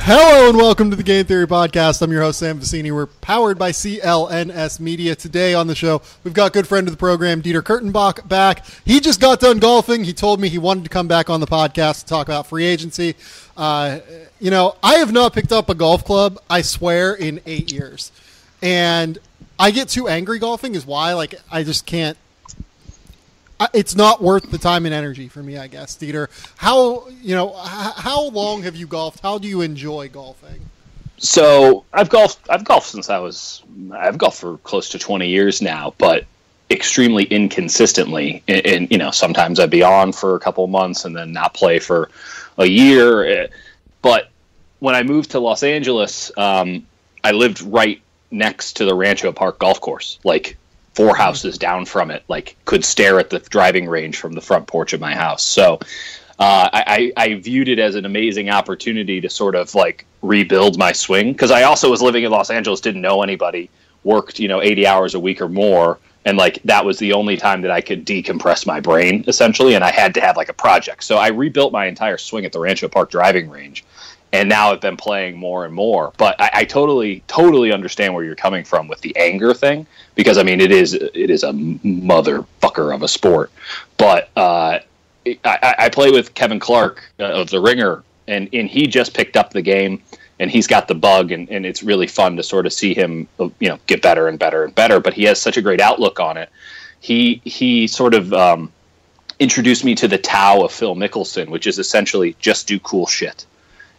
Hello and welcome to the Game Theory Podcast. I'm your host, Sam Vecenie. We're powered by CLNS Media. Today on the show, we've got good friend of the program, Dieter Kurtenbach, back. He just got done golfing. He told me he wanted to come back on the podcast to talk about free agency. I have not picked up a golf club, I swear, in 8 years. And I get too angry golfing is why. I just can't. It's not worth the time and energy for me, I guess. Dieter, how long have you golfed? How do you enjoy golfing? So I've golfed since I've golfed for close to 20 years now, but extremely inconsistently. And sometimes I'd be on for a couple of months and then not play for a year. But when I moved to Los Angeles, I lived right next to the Rancho Park golf course, like 4 houses down from it, could stare at the driving range from the front porch of my house. So I viewed it as an amazing opportunity to sort of rebuild my swing, because I also was living in Los Angeles, didn't know anybody, worked 80 hours a week or more, and that was the only time that I could decompress my brain essentially, and I had to have a project. So I rebuilt my entire swing at the Rancho Park driving range. And now I've been playing more and more. But I totally understand where you're coming from with the anger thing, because it is a motherfucker of a sport. But I play with Kevin Clark of The Ringer, and he just picked up the game, and he's got the bug, and it's really fun to sort of see him get better and better and better. But he has such a great outlook on it. He sort of introduced me to the Tao of Phil Mickelson, which is essentially just do cool shit.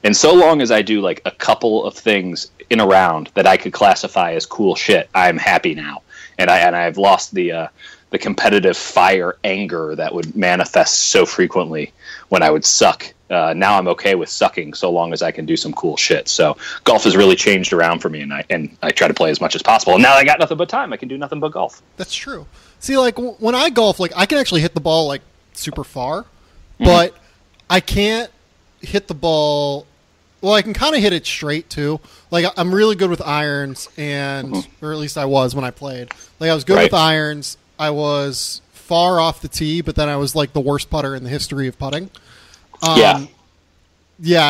And so long as I do a couple of things in a round that I could classify as cool shit, I'm happy now. And I've lost the competitive fire anger that would manifest so frequently when I would suck. Now I'm okay with sucking so long as I can do some cool shit. So golf has really changed around for me, and I try to play as much as possible. And now I got nothing but time. I can do nothing but golf. That's true. See, when I golf, I can actually hit the ball super far, but I can't hit the ball. Well, I can kind of hit it straight, too. I'm really good with irons, or at least I was when I played. I was good with irons. I was far off the tee, but then I was, the worst putter in the history of putting. Yeah,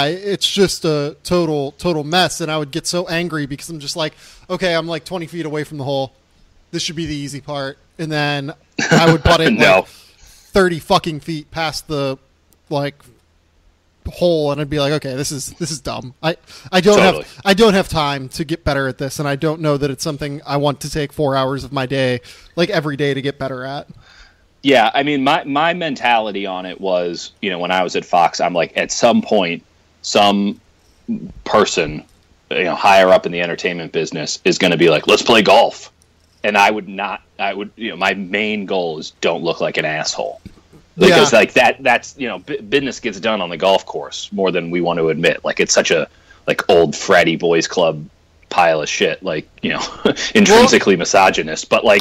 it's just a total mess, and I would get so angry because I'm just okay, I'm 20 feet away from the hole. This should be the easy part. And then I would putt it 30 fucking feet past the, hole, and I'd be okay, this is dumb. I don't have time to get better at this, and I don't know that it's something I want to take 4 hours of my day, every day, to get better at. Yeah, my mentality on it was, when I was at Fox, I'm at some point, some person, higher up in the entertainment business is going to be let's play golf, and my main goal is don't look like an asshole. Because that's business gets done on the golf course more than we want to admit. It's such a old fratty boys club pile of shit. Intrinsically misogynist. But when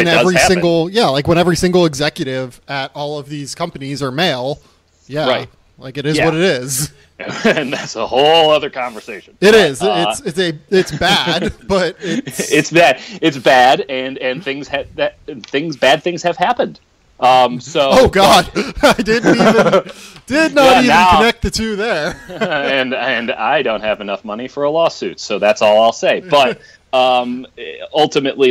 every single executive at all of these companies are male. Yeah, right. It is what it is. And that's a whole other conversation. It is. It's bad, but it's bad. It's bad, and bad things have happened. Oh God, I did not even connect the two there. and I don't have enough money for a lawsuit, so that's all I'll say. But ultimately,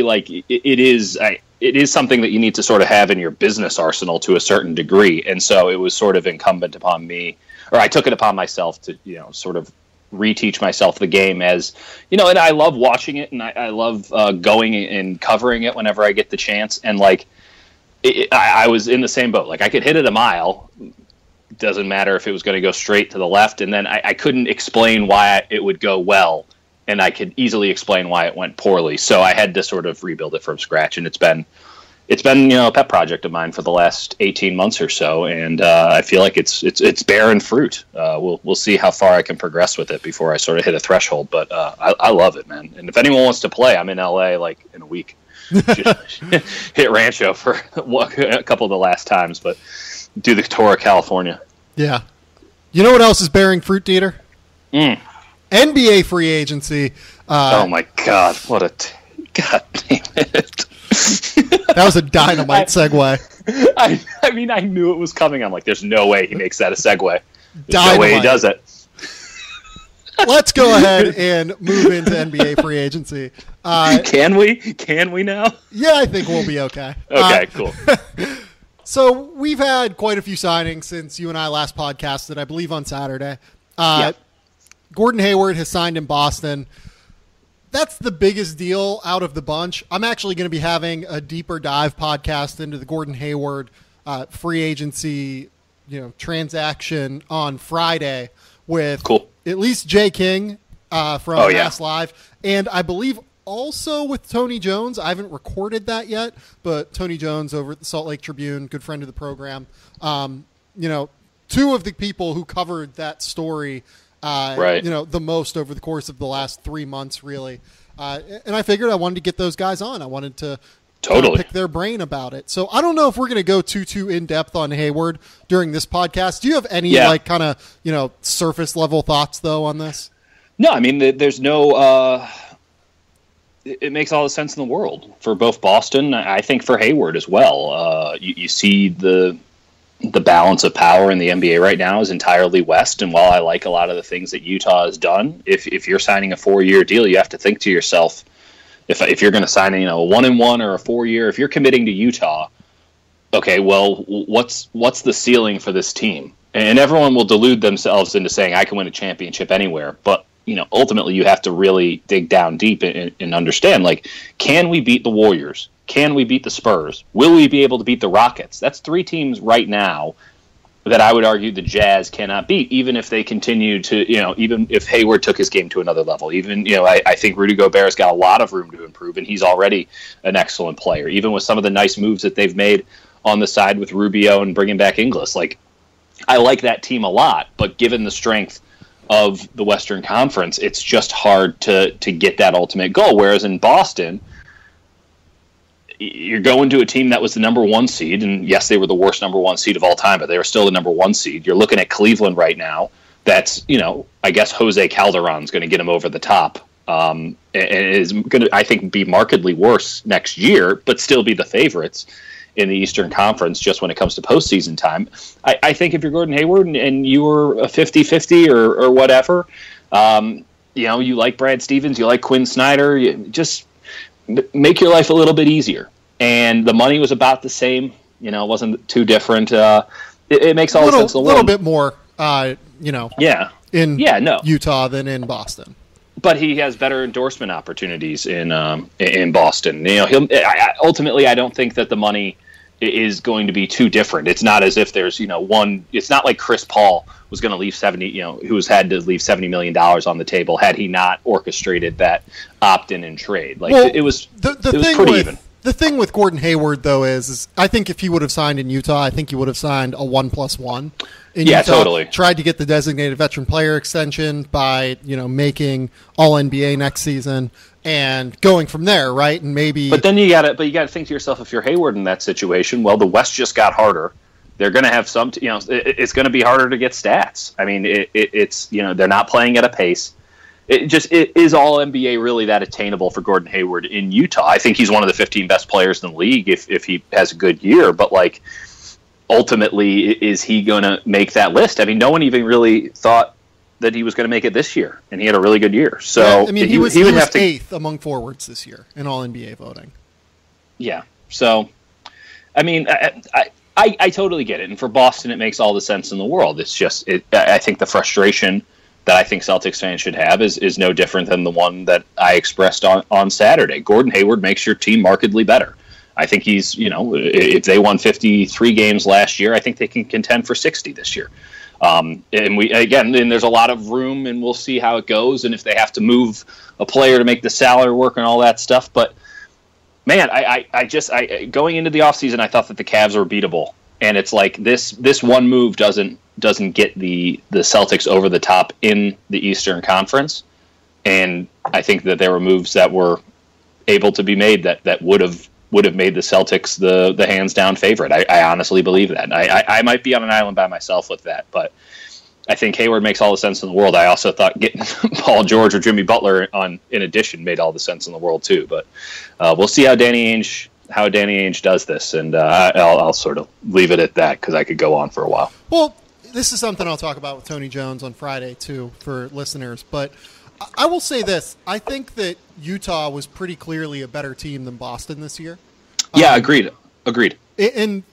it is something that you need to sort of have in your business arsenal to a certain degree, and so it was sort of incumbent upon me, or I took it upon myself to sort of reteach myself the game as and I love watching it, and I love going and covering it whenever I get the chance, and I was in the same boat. I could hit it a mile. Doesn't matter if it was going to go straight to the left. And then I couldn't explain why it would go well. And I could easily explain why it went poorly. So I had to sort of rebuild it from scratch. And it's been a pet project of mine for the last 18 months or so. And I feel like it's bearing fruit. We'll see how far I can progress with it before I sort of hit a threshold. But I love it, man. And if anyone wants to play, I'm in LA in a week. Hit Rancho for a couple of the last times, but do the tour of California. Yeah. You know what else is bearing fruit, Dieter? NBA free agency. Oh my God! God damn it! That was a dynamite segue. I knew it was coming. I'm there's no way he makes that a segue. There's no way he does it. let's go ahead and move into NBA free agency. Can we? Can we now? Yeah, I think we'll be okay. Okay, cool. So we've had quite a few signings since you and I last podcasted, I believe on Saturday. Gordon Hayward has signed in Boston. That's the biggest deal out of the bunch. I'm actually going to be having a deeper dive podcast into the Gordon Hayward free agency, transaction on Friday with at least Jay King from Mass Live, and I believe also with Tony Jones. I haven't recorded that yet, but Tony Jones over at the Salt Lake Tribune, good friend of the program. Two of the people who covered that story the most over the course of the last 3 months, really. And I figured I wanted to get those guys on. I wanted to pick their brain about it. So I don't know if we're going to go too in-depth on Hayward during this podcast. Do you have any surface level thoughts, though, on this? No, I mean, there's no it makes all the sense in the world for both Boston. I think for Hayward as well. You see the balance of power in the NBA right now is entirely West. And while I like a lot of the things that Utah has done, if you're signing a 4-year deal, you have to think to yourself, if you're going to sign a 1-and-1 or a 4-year, if you're committing to Utah, okay, well, what's the ceiling for this team? And everyone will delude themselves into saying I can win a championship anywhere. But ultimately you have to really dig down deep and understand, can we beat the Warriors? Can we beat the Spurs? Will we be able to beat the Rockets? That's 3 teams right now that I would argue the Jazz cannot beat, even if they continue to, even if Hayward took his game to another level. Even, I think Rudy Gobert's got a lot of room to improve, and he's already an excellent player, even with some of the nice moves that they've made on the side with Rubio and bringing back Ingles. I like that team a lot, but given the strength of the Western Conference, it's just hard to get that ultimate goal. Whereas in Boston, you're going to a team that was the number 1 seed, and yes, they were the worst number 1 seed of all time, but they were still the number 1 seed. You're looking at Cleveland right now. That's, I guess Jose Calderon's going to get them over the top, and is going to, I think, be markedly worse next year, but still be the favorites in the Eastern Conference just when it comes to postseason time. I think if you're Gordon Hayward and you were a 50-50 or whatever, you like Brad Stevens, you like Quinn Snyder, you just make your life a little bit easier. And the money was about the same. It wasn't too different. It makes all the sense in the world. A little bit more, in Utah than in Boston. But he has better endorsement opportunities in Boston. Ultimately, I don't think that the money is going to be too different. It's not as if there's one. It's not like Chris Paul was going to leave who's had to leave $70 million on the table had he not orchestrated that opt-in and trade. It was pretty even. The thing with Gordon Hayward, though, is I think if he would have signed in Utah, I think he would have signed a 1+1. Yeah, Utah, totally. Tried to get the designated veteran player extension by making All NBA next season and going from there, right? And maybe. But then you got to think to yourself, if you're Hayward in that situation, well, the West just got harder. They're going to have some. It's going to be harder to get stats. I mean, it's they're not playing at a pace. It is all NBA really that attainable for Gordon Hayward in Utah? I think he's one of the 15 best players in the league if he has a good year. But ultimately, is he going to make that list? I mean, no one even really thought that he was going to make it this year, and he had a really good year. So he was 8th among forwards this year in all NBA voting. Yeah. So, I mean, I totally get it, and for Boston, it makes all the sense in the world. It's just, I think the frustration that I think Celtics fans should have is no different than the one that I expressed on Saturday. Gordon Hayward makes your team markedly better. I think he's, if they won 53 games last year, I think they can contend for 60 this year. And there's a lot of room, and we'll see how it goes, and if they have to move a player to make the salary work and all that stuff. But man, I going into the offseason, I thought that the Cavs were beatable, and it's like this one move doesn't get the Celtics over the top in the Eastern Conference, and I think that there were moves that were able to be made that would have made the Celtics the hands down favorite. I honestly believe that. I might be on an island by myself with that, but I think Hayward makes all the sense in the world. I also thought getting Paul George or Jimmy Butler in addition made all the sense in the world too. But we'll see how Danny Ainge does this, and I'll sort of leave it at that because I could go on for a while. Well, this is something I'll talk about with Tony Jones on Friday, too, for listeners. But I will say this. I think that Utah was pretty clearly a better team than Boston this year. Yeah, agreed. And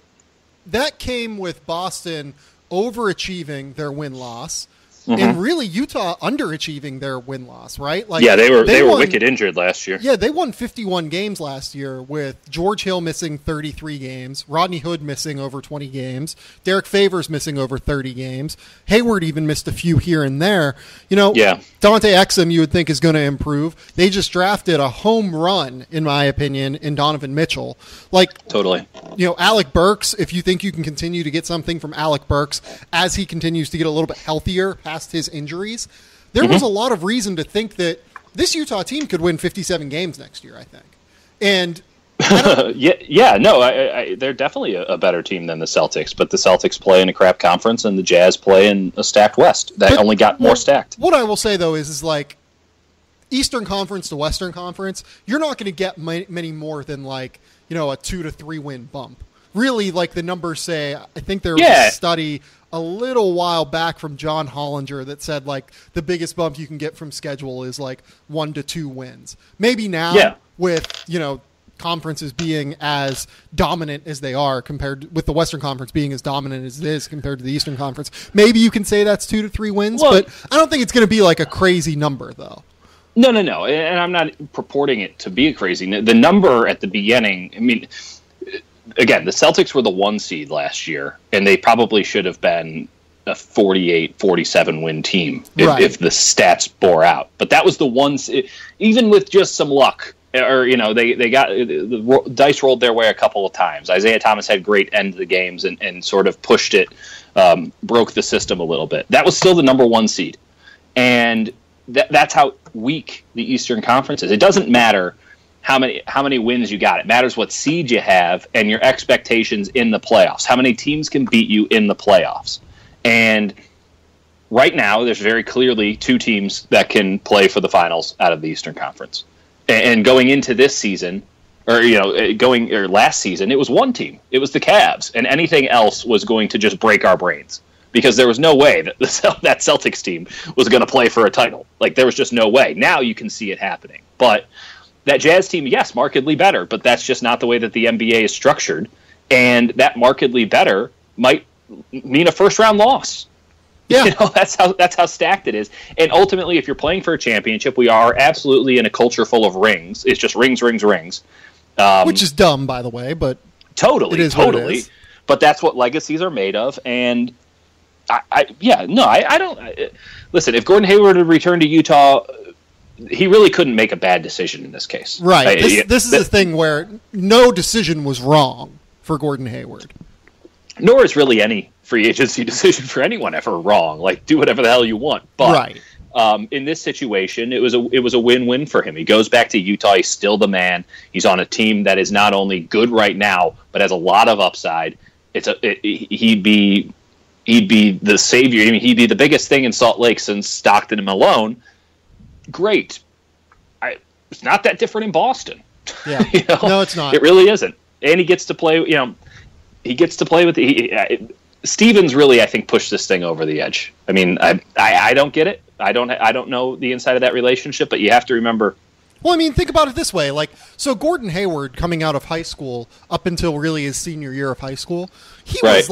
that came with Boston overachieving their win-loss. And really Utah underachieving their win-loss, right? Like, yeah, they were wicked injured last year. Yeah, they won 51 games last year with George Hill missing 33 games, Rodney Hood missing over 20 games, Derek Favors missing over 30 games, Hayward even missed a few here and there. Dante Exum you would think is going to improve. They just drafted a home run, in my opinion, in Donovan Mitchell. Totally. Alec Burks, if you think you can continue to get something from Alec Burks as he continues to get a little bit healthier past his injuries, there was a lot of reason to think that this Utah team could win 57 games next year, I think. And they're definitely a better team than the Celtics, but the Celtics play in a crap conference and the Jazz play in a stacked West that only got more stacked. What I will say, though, is like Eastern Conference to Western Conference, you're not going to get many more than a 2 to 3 win bump. Really, like the numbers say, I think there was a study a little while back from John Hollinger that said the biggest bump you can get from schedule is 1 to 2 wins. Maybe now with, conferences being as dominant as they are compared with the Western Conference being as dominant as it is compared to the Eastern Conference, maybe you can say that's 2 to 3 wins, but I don't think it's going to be a crazy number though. No. And I'm not purporting it to be a crazy. The number at the beginning, I mean, again, the Celtics were the 1 seed last year, and they probably should have been a 48-47 win team if the stats bore out. But that was the 1 seed, even with just some luck, or they got the dice rolled their way a couple of times. Isaiah Thomas had great end of the games and sort of pushed it, broke the system a little bit. That was still the number 1 seed, and that's how weak the Eastern Conference is. It doesn't matter how many wins you got. It matters what seed you have and your expectations in the playoffs. How many teams can beat you in the playoffs? And right now, there's very clearly 2 teams that can play for the finals out of the Eastern Conference. And going into this season, or last season, it was 1 team. It was the Cavs, and anything else was going to just break our brains because there was no way that that Celtics team was going to play for a title. There was just no way. Now you can see it happening, but that Jazz team, yes, markedly better, but that's just not the way that the NBA is structured. And that markedly better might mean a first-round loss. Yeah, that's how stacked it is. And ultimately, if you're playing for a championship, we are absolutely in a culture full of rings. It's just rings. Which is dumb, by the way, but totally. But that's what legacies are made of. And I don't. Listen, if Gordon Hayward had returned to Utah, he really couldn't make a bad decision in this case. Right. This is a thing where no decision was wrong for Gordon Hayward. Nor is really any free agency decision for anyone ever wrong. Do whatever the hell you want. But in this situation, it was a win-win for him. He goes back to Utah. He's still the man. He's on a team that is not only good right now, but has a lot of upside. He'd be the savior. I mean, he'd be the biggest thing in Salt Lake since Stockton and Malone. Great. It's not that different in Boston. Yeah. No, it's not. It really isn't. And he gets to play. He gets to play with Stevens. Really, I think pushed this thing over the edge. I mean, I don't get it. I don't know the inside of that relationship, but you have to remember. Well, I mean, think about it this way. So Gordon Hayward coming out of high school up until really his senior year of high school, he was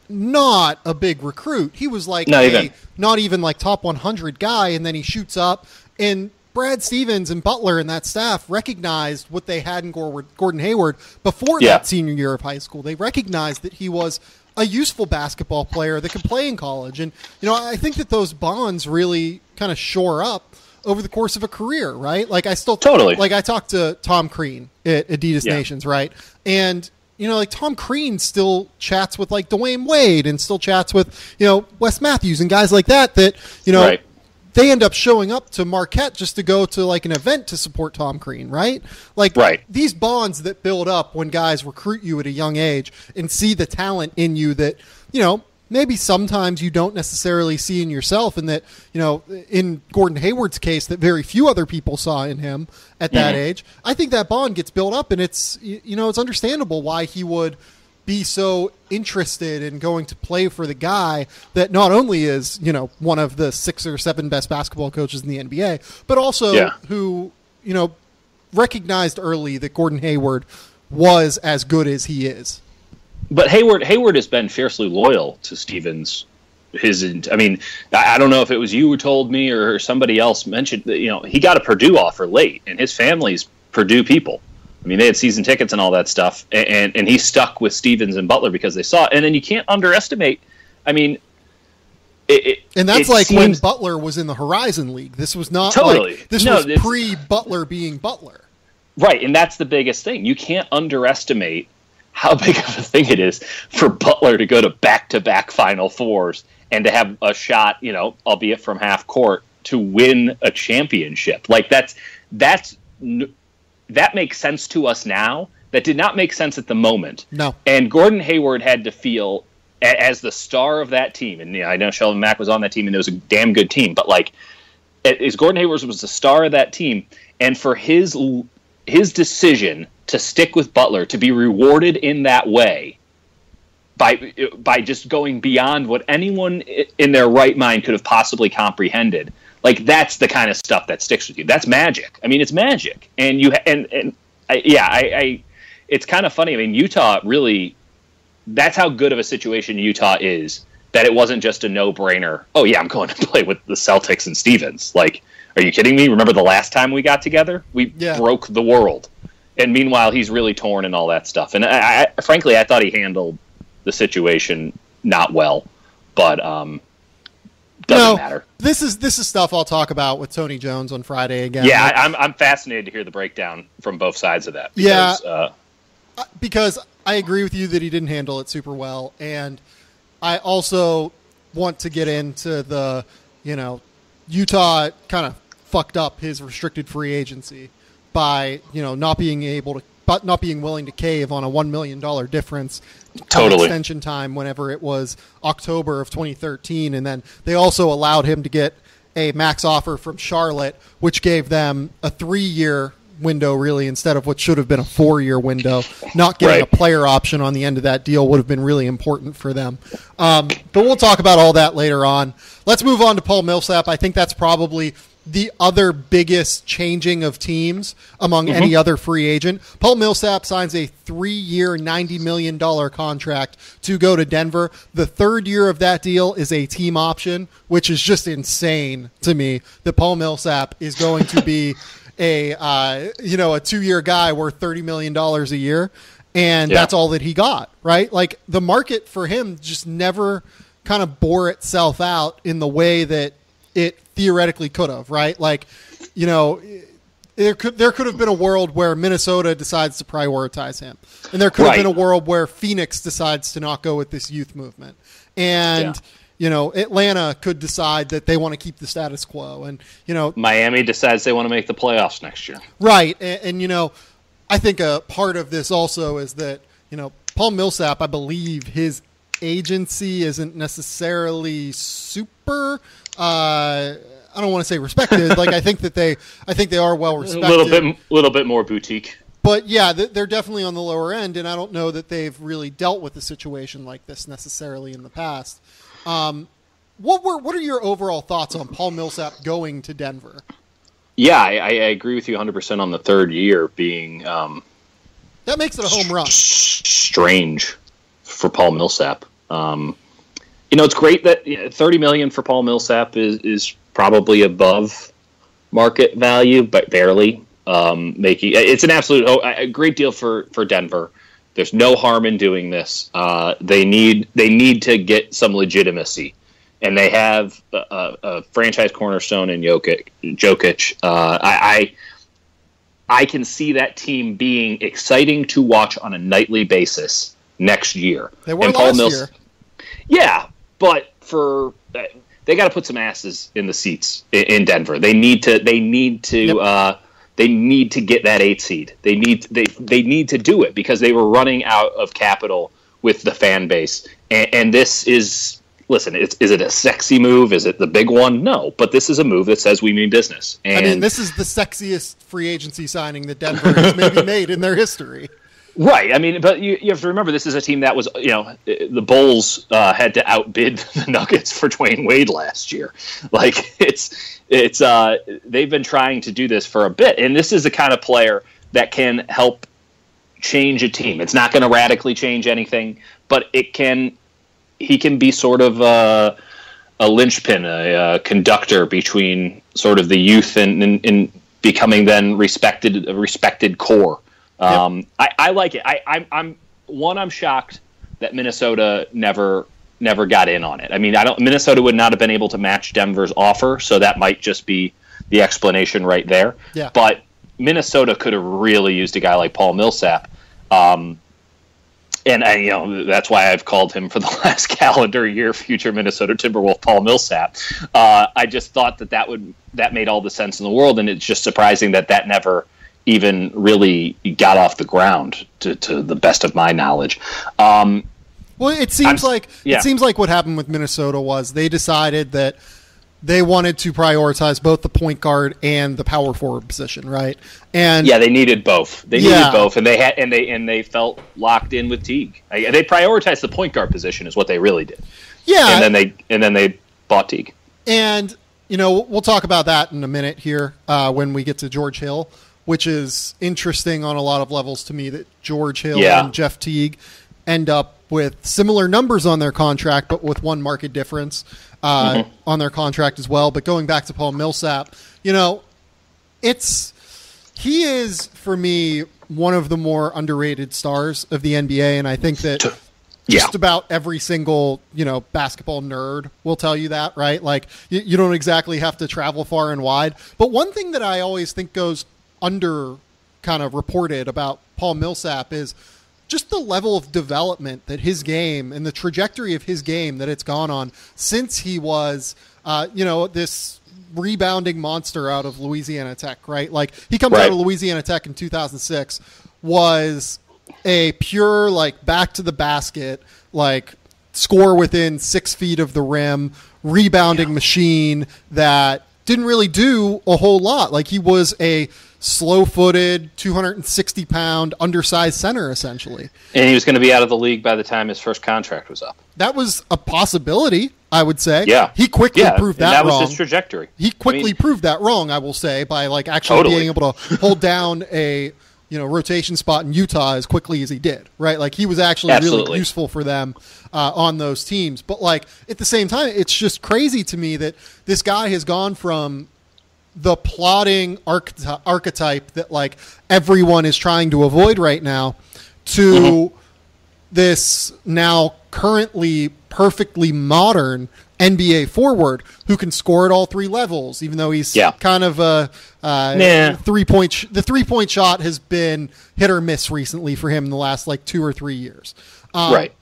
not a big recruit. He was not even top 100 guy, and then he shoots up. And Brad Stevens and Butler and that staff recognized what they had in Gordon Hayward before that senior year of high school. They recognized that he was a useful basketball player that could play in college. And, I think that those bonds really kind of shore up over the course of a career, right? I still totally I talked to Tom Crean at Adidas Nations, right? And Tom Crean still chats with Dwayne Wade and still chats with, Wes Matthews and guys like that, they end up showing up to Marquette just to go to an event to support Tom Crean, right? These bonds that build up when guys recruit you at a young age and see the talent in you that, maybe sometimes you don't necessarily see in yourself, and that, in Gordon Hayward's case, that very few other people saw in him at that age. I think that bond gets built up, and it's, it's understandable why he would be so interested in going to play for the guy that not only is, one of the 6 or 7 best basketball coaches in the NBA, but also who, recognized early that Gordon Hayward was as good as he is. But Hayward has been fiercely loyal to Stevens. I don't know if it was you who told me or somebody else mentioned that, he got a Purdue offer late, and his family's Purdue people. I mean, they had season tickets and all that stuff, and he stuck with Stevens and Butler because they saw it. And then you can't underestimate. I mean, and that's when Butler was in the Horizon League. This was not totally. This was pre-Butler being Butler. Right, and that's the biggest thing. You can't underestimate how big of a thing it is for Butler to go to back-to-back Final Fours and to have a shot, albeit from half court, to win a championship. Like that makes sense to us now. That did not make sense at the moment. No. And Gordon Hayward had to feel as the star of that team, and I know Sheldon Mack was on that team, and it was a damn good team. But as Gordon Hayward was the star of that team, and for his decision to stick with Butler, to be rewarded in that way by just going beyond what anyone in their right mind could have possibly comprehended. That's the kind of stuff that sticks with you. That's magic. I mean, it's magic. And it's kind of funny. I mean, Utah really, that's how good of a situation Utah is, that it wasn't just a no-brainer. Oh yeah, I'm going to play with the Celtics and Stevens. Are you kidding me? Remember the last time we got together? We broke the world. And meanwhile, he's really torn and all that stuff. And frankly, I thought he handled the situation not well. But doesn't matter. This is stuff I'll talk about with Tony Jones on Friday again. Yeah, I'm fascinated to hear the breakdown from both sides of that. Because I agree with you that he didn't handle it super well. And I also want to get into the, Utah kind of fucked up his restricted free agency by not being willing to cave on a $1 million difference extension time whenever it was October of 2013, and then they also allowed him to get a max offer from Charlotte, which gave them a 3-year window really instead of what should have been a 4-year window. Not getting a player option on the end of that deal would have been really important for them. But we'll talk about all that later on. Let's move on to Paul Millsap. I think that's probably the other biggest changing of teams among any other free agent. Paul Millsap signs a 3-year, $90 million contract to go to Denver. The 3rd year of that deal is a team option, which is just insane to me that Paul Millsap is going to be a 2-year guy worth $30 million a year. And that's all that he got, right? The market for him just never kind of bore itself out in the way that it theoretically could have, right? There could have been a world where Minnesota decides to prioritize him. And there could have been a world where Phoenix decides to not go with this youth movement. And, Atlanta could decide that they want to keep the status quo. And, Miami decides they want to make the playoffs next year. Right. And I think a part of this also is that, Paul Millsap, I believe his agency isn't necessarily super I don't want to say respected. I think they are well respected. A little bit more boutique. But yeah, they're definitely on the lower end, and I don't know that they've really dealt with a situation like this necessarily in the past. What are your overall thoughts on Paul Millsap going to Denver? Yeah, I agree with you 100% on the 3rd year being that makes it a home run. Strange for Paul Millsap. It's great that $30 million for Paul Millsap is probably above market value, but barely. It's an a great deal for Denver. There's no harm in doing this. They need to get some legitimacy, and they have a franchise cornerstone in Jokic. I can see that team being exciting to watch on a nightly basis next year. They were last year. Yeah, but they got to put some asses in the seats in Denver. They need to get that 8 seed. They need to do it because they were running out of capital with the fan base. And this is, listen, is it a sexy move? Is it the big one? No, but this is a move that says we mean business. And this is the sexiest free agency signing that Denver has maybe made in their history. Right. I mean, but you have to remember this is a team that was, the Bulls had to outbid the Nuggets for Dwayne Wade last year. Like it's they've been trying to do this for a bit, and this is the kind of player that can help change a team. It's not going to radically change anything, but he can be sort of a linchpin, a conductor between sort of the youth and becoming then a respected core. Yep. I like it. I'm shocked that Minnesota never got in on it. I mean, Minnesota would not have been able to match Denver's offer, so that might just be the explanation right there. Yeah. But Minnesota could have really used a guy like Paul Millsap. And that's why I've called him for the last calendar year future Minnesota Timberwolf Paul Millsap. I just thought that made all the sense in the world, and it's just surprising that never even really got off the ground to the best of my knowledge. Well, it seems like what happened with Minnesota was they decided that they wanted to prioritize both the point guard and the power forward position, right? And yeah, they needed both. Needed both, and they felt locked in with Teague. They prioritized the point guard position, is what they really did. Yeah, and then they bought Teague. And we'll talk about that in a minute here when we get to George Hill, which is interesting on a lot of levels to me that George Hill and Jeff Teague end up with similar numbers on their contract, but with one market difference on their contract as well. But going back to Paul Millsap, he is, for me, one of the more underrated stars of the NBA, and I think that just about every single, basketball nerd will tell you that, right? Like, you don't exactly have to travel far and wide. But one thing that I always think goes under kind of reported about Paul Millsap is just the level of development that his game and the trajectory of his game that it's gone on since he was, this rebounding monster out of Louisiana Tech, right? Like, he comes out of Louisiana Tech in 2006, was a pure, like, back to the basket, like, score within 6 feet of the rim, rebounding machine that didn't really do a whole lot. Like, he was a slow-footed, 260-pound, undersized center, essentially. And he was going to be out of the league by the time his first contract was up. That was a possibility, I would say. Yeah. He quickly proved that wrong. That was his trajectory. He quickly proved that wrong, I will say, by actually being able to hold down a rotation spot in Utah as quickly as he did, right? Like, he was actually really useful for them on those teams. But, like, at the same time, it's just crazy to me that this guy has gone from the plodding archetype that, like, everyone is trying to avoid right now to this now currently perfectly modern NBA forward who can score at all three levels, even though he's kind of the 3-point shot has been hit or miss recently for him in the last 2 or 3 years. Right.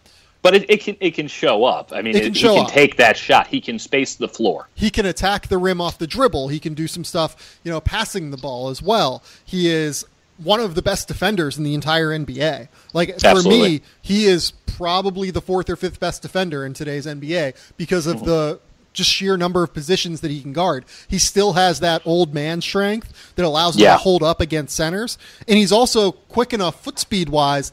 But it can show up. I mean, he can take that shot. He can space the floor. He can attack the rim off the dribble. He can do some stuff, passing the ball as well. He is one of the best defenders in the entire NBA. For me, he is probably the 4th or 5th best defender in today's NBA because of the just sheer number of positions that he can guard. He still has that old man strength that allows him to hold up against centers. And he's also quick enough foot speed wise,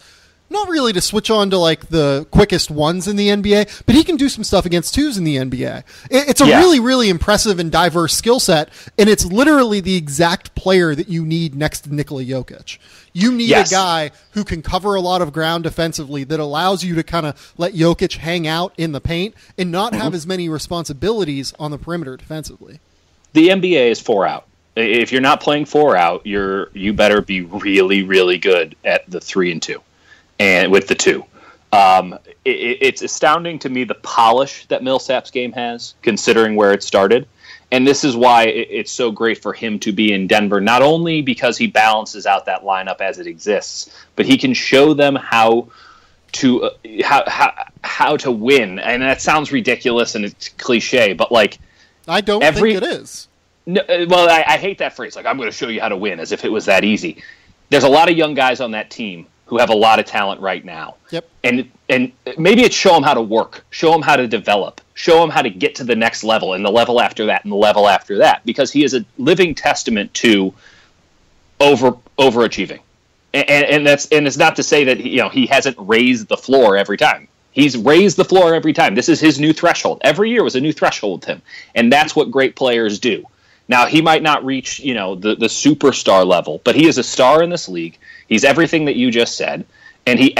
not really to switch on to the quickest ones in the NBA, but he can do some stuff against twos in the NBA. It's a really, really impressive and diverse skill set, and it's literally the exact player that you need next to Nikola Jokic. You need a guy who can cover a lot of ground defensively that allows you to kind of let Jokic hang out in the paint and not have as many responsibilities on the perimeter defensively. The NBA is 4 out. If you're not playing 4 out, you better be really, really good at the 3 and 2. And with the 2, it's astounding to me the polish that Millsap's game has, considering where it started. And this is why it's so great for him to be in Denver, not only because he balances out that lineup as it exists, but he can show them how to win. And that sounds ridiculous and it's cliche, but I don't think it is. No, well, I hate that phrase. I'm going to show you how to win, as if it was that easy. There's a lot of young guys on that team who have a lot of talent right now. Yep. And maybe it's show them how to work, show them how to develop, show them how to get to the next level and the level after that and the level after that, because he is a living testament to overachieving. And it's not to say that he hasn't raised the floor every time. He's raised the floor every time. This is his new threshold. Every year was a new threshold with him, and that's what great players do. Now, he might not reach the superstar level, but he is a star in this league. He's everything that you just said, and he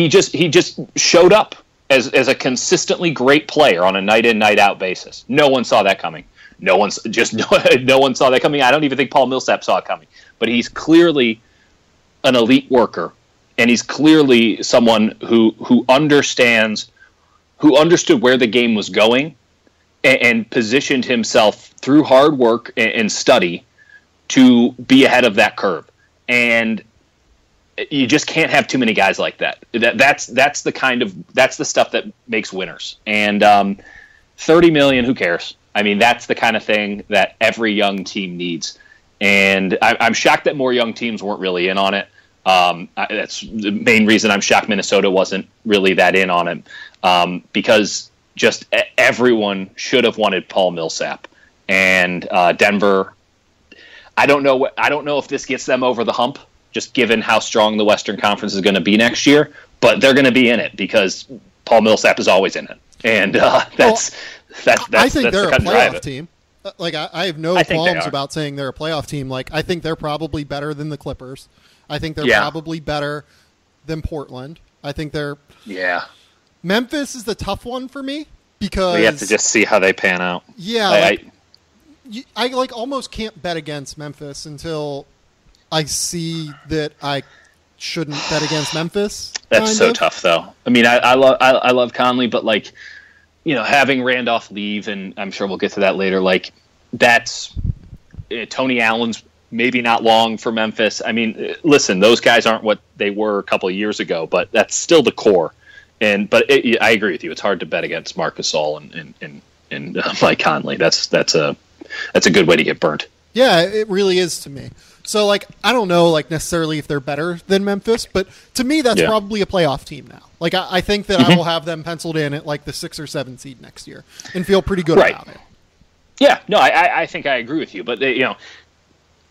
just showed up as a consistently great player on a night in, night out basis. No one saw that coming. No one saw that coming. I don't even think Paul Millsap saw it coming. But he's clearly an elite worker, and he's clearly someone who understood where the game was going and positioned himself through hard work and study to be ahead of that curve. And you just can't have too many guys like that. That's the stuff that makes winners. And $30 million, who cares? I mean, that's the kind of thing that every young team needs. And I'm shocked that more young teams weren't really in on it. That's the main reason I'm shocked Minnesota wasn't really that in on him, because just everyone should have wanted Paul Millsap. And Denver, I don't know if this gets them over the hump, just given how strong the Western Conference is going to be next year. But they're going to be in it because Paul Millsap is always in it, and I think they're a playoff team. Like I have no qualms about saying they're a playoff team. Like I think they're probably better than the Clippers. I think they're probably better than Portland. I think they're Memphis is the tough one for me because we have to just see how they pan out. Yeah, I almost can't bet against Memphis until I see that I shouldn't bet against Memphis. That's so tough, though. I mean, I love Conley, but having Randolph leave, and I'm sure we'll get to that later. Like that's Tony Allen's maybe not long for Memphis. I mean, listen, those guys aren't what they were a couple of years ago, but that's still the core. But I agree with you. It's hard to bet against Marc Gasol and Mike Conley. That's a good way to get burnt. Yeah, it really is to me. So, I don't know, necessarily if they're better than Memphis, but to me, that's probably a playoff team now. I think that I will have them penciled in at, the 6 or 7 seed next year and feel pretty good about it. Yeah, no, I think I agree with you, but,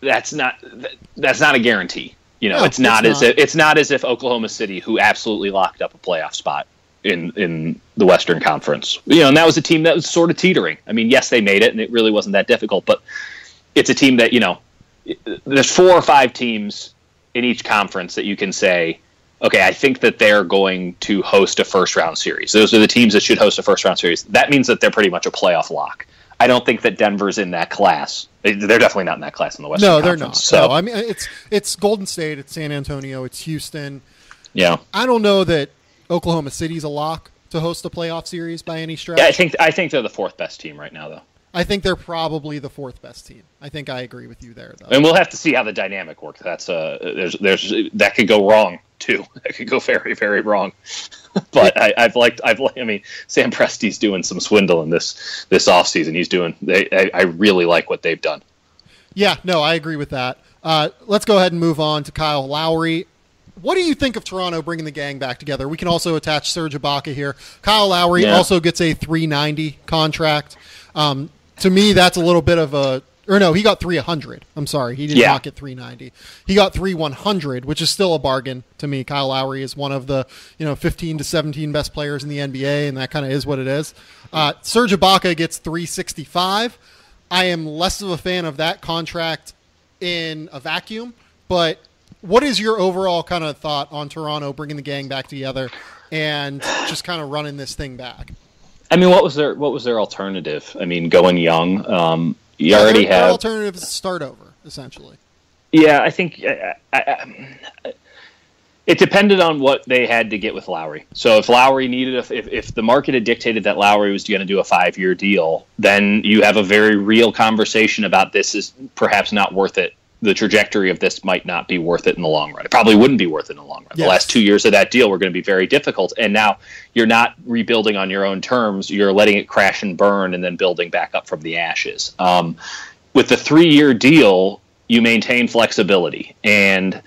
that's not a guarantee. No, it's not as if Oklahoma City, who absolutely locked up a playoff spot in the Western Conference, and that was a team that was sort of teetering. I mean, yes, they made it, and it really wasn't that difficult, but it's a team that, there's 4 or 5 teams in each conference that you can say, okay, I think that they're going to host a first-round series. Those are the teams that should host a first-round series. That means that they're pretty much a playoff lock. I don't think that Denver's in that class. They're definitely not in that class in the Western Conference. No, they're not. So, I mean, it's Golden State, it's San Antonio, it's Houston. Yeah. I don't know that Oklahoma City's a lock to host a playoff series by any stretch. Yeah, I think they're the 4th best team right now, though. I think they're probably the 4th best team. I think I agree with you there, though. And we'll have to see how the dynamic works. That's there's that could go wrong too. That could go very, very wrong. But I mean, Sam Presti's doing some swindling this offseason. I really like what they've done. Yeah, no, I agree with that. Let's go ahead and move on to Kyle Lowry. What do you think of Toronto bringing the gang back together? We can also attach Serge Ibaka here. Kyle Lowry also gets a $390 contract. To me, that's a little bit of a... Or no, he got $300. I'm sorry. He did not get $390. He got $3,100, which is still a bargain to me. Kyle Lowry is one of the 15 to 17 best players in the NBA, and that kind of is what it is. Serge Ibaka gets $365. I am less of a fan of that contract in a vacuum, but what is your overall kind of thought on Toronto bringing the gang back together and just kind of running this thing back? I mean, what was their alternative? I mean, going young. Their alternative is to start over, essentially. Yeah, I think it depended on what they had to get with Lowry. So if Lowry needed, if the market had dictated that Lowry was going to do a 5-year deal, then you have a very real conversation about this is perhaps not worth it. The trajectory of this might not be worth it in the long run. It probably wouldn't be worth it in the long run. Yes. The last 2 years of that deal were going to be very difficult, and now you're not rebuilding on your own terms. You're letting it crash and burn and then building back up from the ashes. With the 3-year deal, you maintain flexibility, and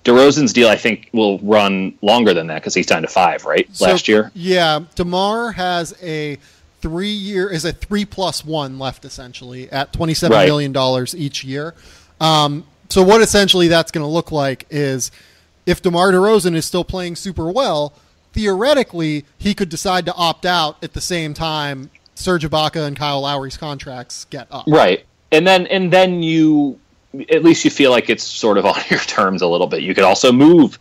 DeRozan's deal, I think, will run longer than that because he signed a 5, right, last year? Yeah, DeMar has a 3-year, is a 3+1 left, essentially, at $27 million each year. So what essentially that's going to look like is if DeMar DeRozan is still playing super well, theoretically he could decide to opt out at the same time Serge Ibaka and Kyle Lowry's contracts get up. Right. And then you at least you feel like it's sort of on your terms a little bit. You could also move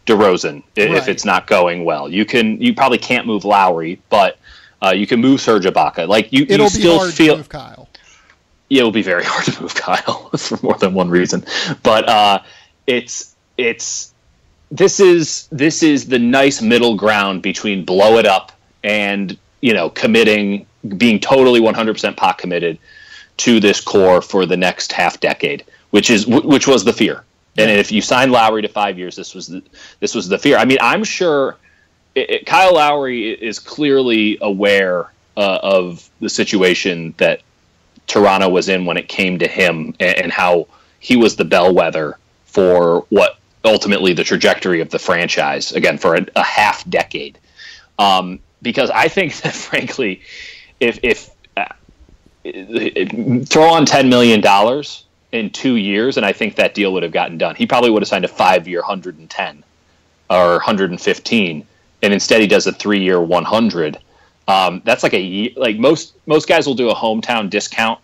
DeRozan if it's not going well. You probably can't move Lowry, but you can move Serge Ibaka. Like it'll you be still hard feel to move Kyle. Yeah, it'll be very hard to move Kyle for more than one reason. But this is the nice middle ground between blow it up and committing, being totally 100% pot committed to this core for the next half decade, which was the fear. And if you signed Lowry to 5 years, this was the fear. I mean, I'm sure Kyle Lowry is clearly aware of the situation that Toronto was in when it came to him and how he was the bellwether for what ultimately the trajectory of the franchise, again, for a half decade. Because I think that, frankly, if throw on $10 million in 2 years, and I think that deal would have gotten done. He probably would have signed a 5-year 110 or 115, and instead he does a 3-year 100. That's like most guys will do a hometown discount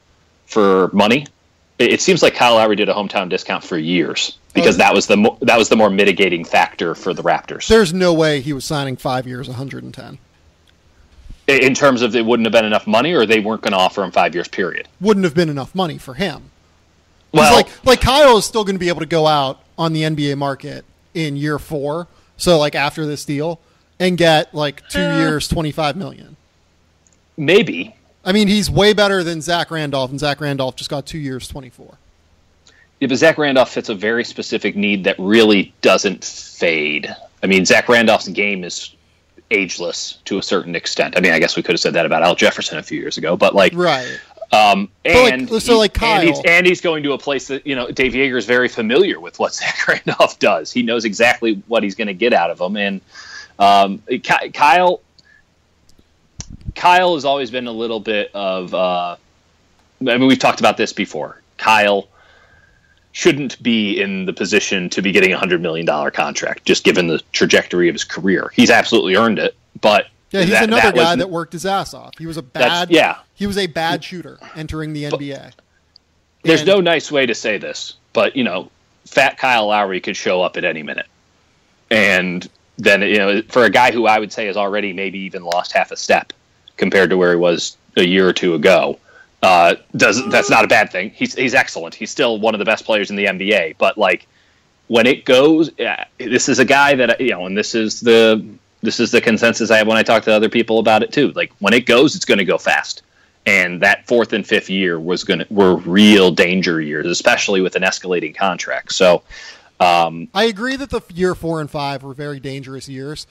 for money. It seems like Kyle Lowry did a hometown discount for years because that was the more mitigating factor for the Raptors. There's no way he was signing 5 years 110. In terms of it wouldn't have been enough money, or they weren't going to offer him 5 years, period. Wouldn't have been enough money for him. Well, like Kyle is still going to be able to go out on the NBA market in year 4, so like after this deal, and get like 2 years, $25 million. Maybe. I mean, he's way better than Zach Randolph, and Zach Randolph just got 2 years, 24. Yeah, but Zach Randolph fits a very specific need that really doesn't fade. I mean, Zach Randolph's game is ageless to a certain extent. I mean, I guess we could have said that about Al Jefferson a few years ago, but like, right. Kyle, and he's going to a place that Dave Yeager is very familiar with what Zach Randolph does. He knows exactly what he's going to get out of him, and Kyle has always been a little bit of. I mean, we've talked about this before. Kyle shouldn't be in the position to be getting a $100 million contract, just given the trajectory of his career. He's absolutely earned it, but yeah, he's another guy that worked his ass off. He was a bad shooter entering the NBA. There's no nice way to say this, but fat Kyle Lowry could show up at any minute, and then for a guy who I would say has already maybe even lost half a step compared to where he was a year or two ago. That's not a bad thing. He's excellent. He's still one of the best players in the NBA. But like when it goes, this is a guy that and this is the consensus I have when I talk to other people about it too. Like when it goes, it's going to go fast. And that 4th and 5th year were real danger years, especially with an escalating contract. So I agree that the year 4 and 5 were very dangerous years.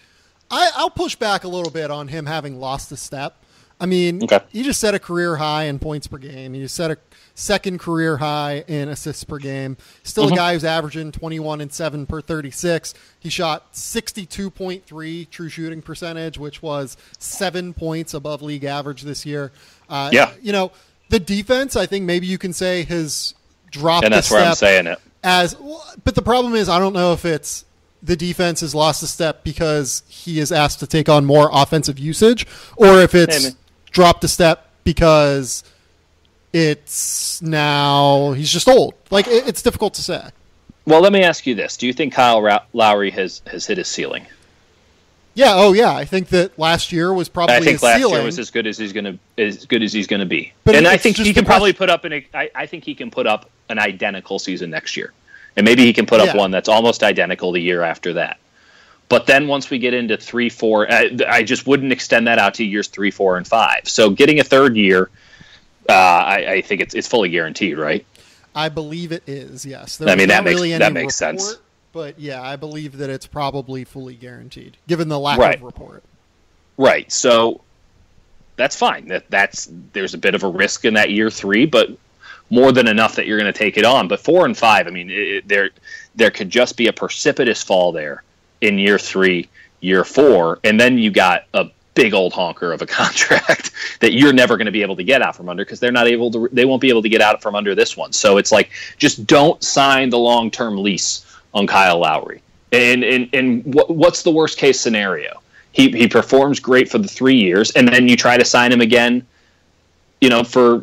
I'll push back a little bit on him having lost a step. I mean, He just set a career high in points per game. He just set a second career high in assists per game. Still a guy who's averaging 21 and 7 per 36. He shot 62.3 true shooting percentage, which was 7 points above league average this year. The defense, I think maybe you can say, has dropped a step. And that's where I'm saying it. But the problem is, I don't know if it's the defense has lost a step because he is asked to take on more offensive usage, or if it's dropped a step because it's now he's just old. Like it's difficult to say. Well, let me ask you this: do you think Kyle Lowry has hit his ceiling? Yeah. Oh, yeah. I think that last year was probably. I think his last ceiling. year was as good as he's going to be. But and I think he can probably put up I think he can put up an identical season next year, and maybe he can put up one that's almost identical the year after that. But then once we get into 3, 4, I just wouldn't extend that out to years 3, 4, and 5. So getting a third year, I think it's fully guaranteed, right? I believe it is. Yes. That makes sense. But yeah, I believe that it's probably fully guaranteed, given the lack of report. Right. So that's fine. There's a bit of a risk in that year 3, but more than enough that you're going to take it on. But 4 and 5, I mean, there could just be a precipitous fall there in year 3, year 4, and then you got a big old honker of a contract that you're never going to be able to get out from under because they won't be able to get out from under this one. So it's like, just don't sign the long-term lease on Kyle Lowry. And what's the worst case scenario? He performs great for the 3 years, and then you try to sign him again, for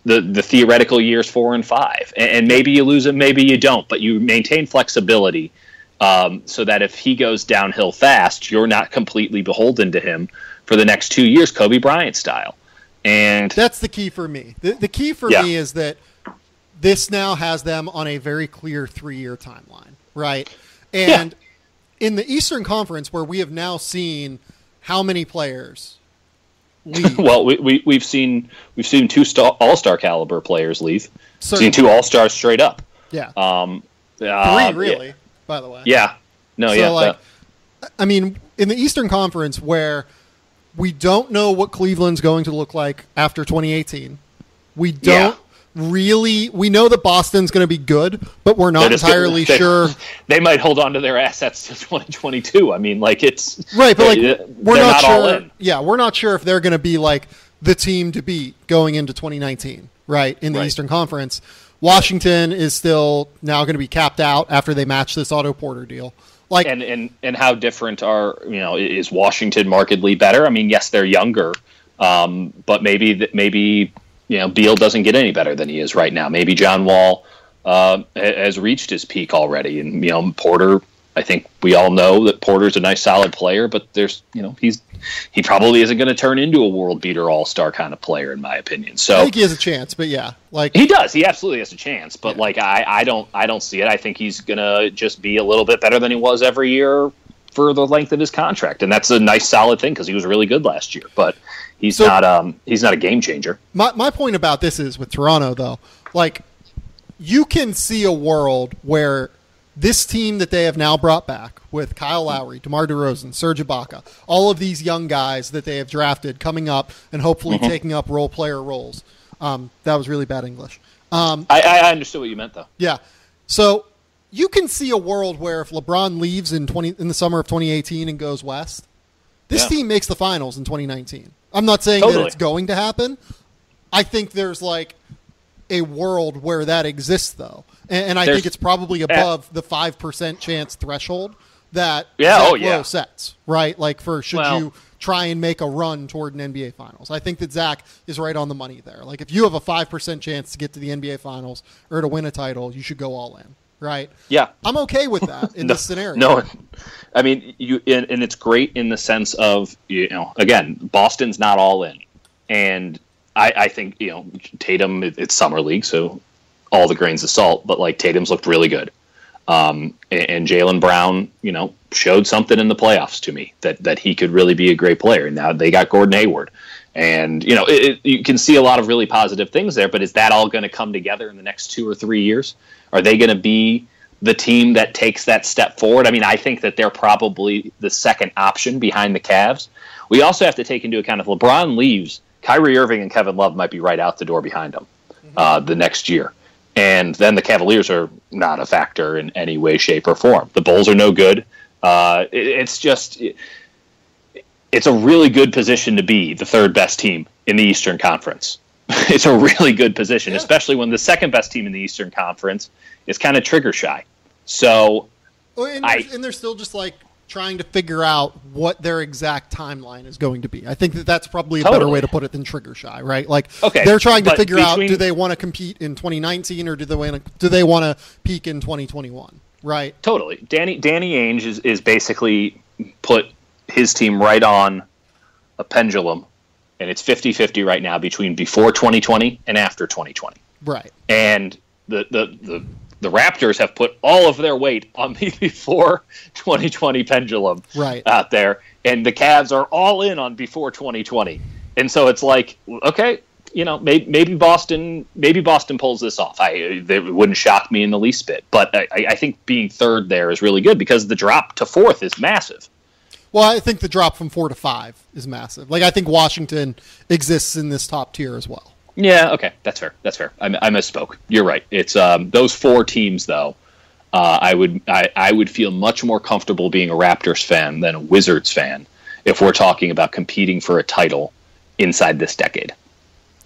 the theoretical years 4 and 5. And maybe you lose him, maybe you don't, but you maintain flexibility so that if he goes downhill fast, you're not completely beholden to him for the next 2 years, Kobe Bryant style. And that's the key for me. The key for me is that this now has them on a very clear 3-year timeline, right? And in the Eastern Conference, where we have now seen how many players leave. Well, we've seen 2 all-star caliber players leave. Certainly. Seen 2 all-stars straight up. Yeah. 3 really, by the way. Yeah. No, so, I mean, in the Eastern Conference, where we don't know what Cleveland's going to look like after 2018, we don't really. We know that Boston's going to be good, but we're not entirely sure. They might hold on to their assets to 2022. I mean, it's right, but we're not sure. All in. Yeah, we're not sure if they're going to be the team to beat going into 2019. Right, in the Eastern Conference, Washington is still now going to be capped out after they match this Otto Porter deal. And how different is Washington markedly better? I mean, yes, they're younger, but maybe Beal doesn't get any better than he is right now. Maybe John Wall has reached his peak already, and Porter. I think we all know that Porter's a nice, solid player, but he probably isn't going to turn into a world beater, all-star kind of player, in my opinion. So I think he has a chance, but he does. He absolutely has a chance, but I don't see it. I think he's going to just be a little bit better than he was every year for the length of his contract, and that's a nice, solid thing because he was really good last year. But he's not a game changer. My point about this is with Toronto, though, you can see a world where this team that they have now brought back with Kyle Lowry, DeMar DeRozan, Serge Ibaka, all of these young guys that they have drafted coming up and hopefully taking up role player roles. That was really bad English. I understood what you meant, though. Yeah. So you can see a world where if LeBron leaves in the summer of 2018 and goes west, this team makes the finals in 2019. I'm not saying that it's going to happen. I think there's a world where that exists, though. And I think it's probably above the 5% chance threshold that Zach Lowe sets, right? You try and make a run toward an NBA Finals. I think that Zach is right on the money there. If you have a 5% chance to get to the NBA Finals or to win a title, you should go all in, right? Yeah. I'm okay with that in this scenario. No, I mean, and it's great in the sense of, again, Boston's not all in. And I think, Tatum, it's summer league, so all the grains of salt, but Tatum's looked really good. And Jaylen Brown, showed something in the playoffs to me that he could really be a great player. And now they got Gordon Hayward. And, you can see a lot of really positive things there, but is that all going to come together in the next 2 or 3 years? Are they going to be the team that takes that step forward? I mean, I think that they're probably the second option behind the Cavs. We also have to take into account if LeBron leaves, Kyrie Irving and Kevin Love might be right out the door behind him the next year. And then the Cavaliers are not a factor in any way, shape, or form. The Bulls are no good. It's a really good position to be the third best team in the Eastern Conference. It's a really good position, especially when the second best team in the Eastern Conference is kind of trigger shy. So, and they're still just trying to figure out what their exact timeline is going to be. I think that's probably a better way to put it than trigger shy, right? They're trying to figure out, do they want to compete in 2019 or do they want to peak in 2021, right? Totally. Danny Ainge is basically put his team right on a pendulum, and it's 50-50 right now between before 2020 and after 2020. Right. And the Raptors have put all of their weight on the before 2020 pendulum out there, and the Cavs are all in on before 2020. And so it's okay, maybe Boston pulls this off. It wouldn't shock me in the least bit. But I think being third there is really good because the drop to fourth is massive. Well, I think the drop from 4 to 5 is massive. I think Washington exists in this top tier as well. Yeah, okay, that's fair. I misspoke. You're right. It's those 4 teams, though. I would feel much more comfortable being a Raptors fan than a Wizards fan, if we're talking about competing for a title inside this decade.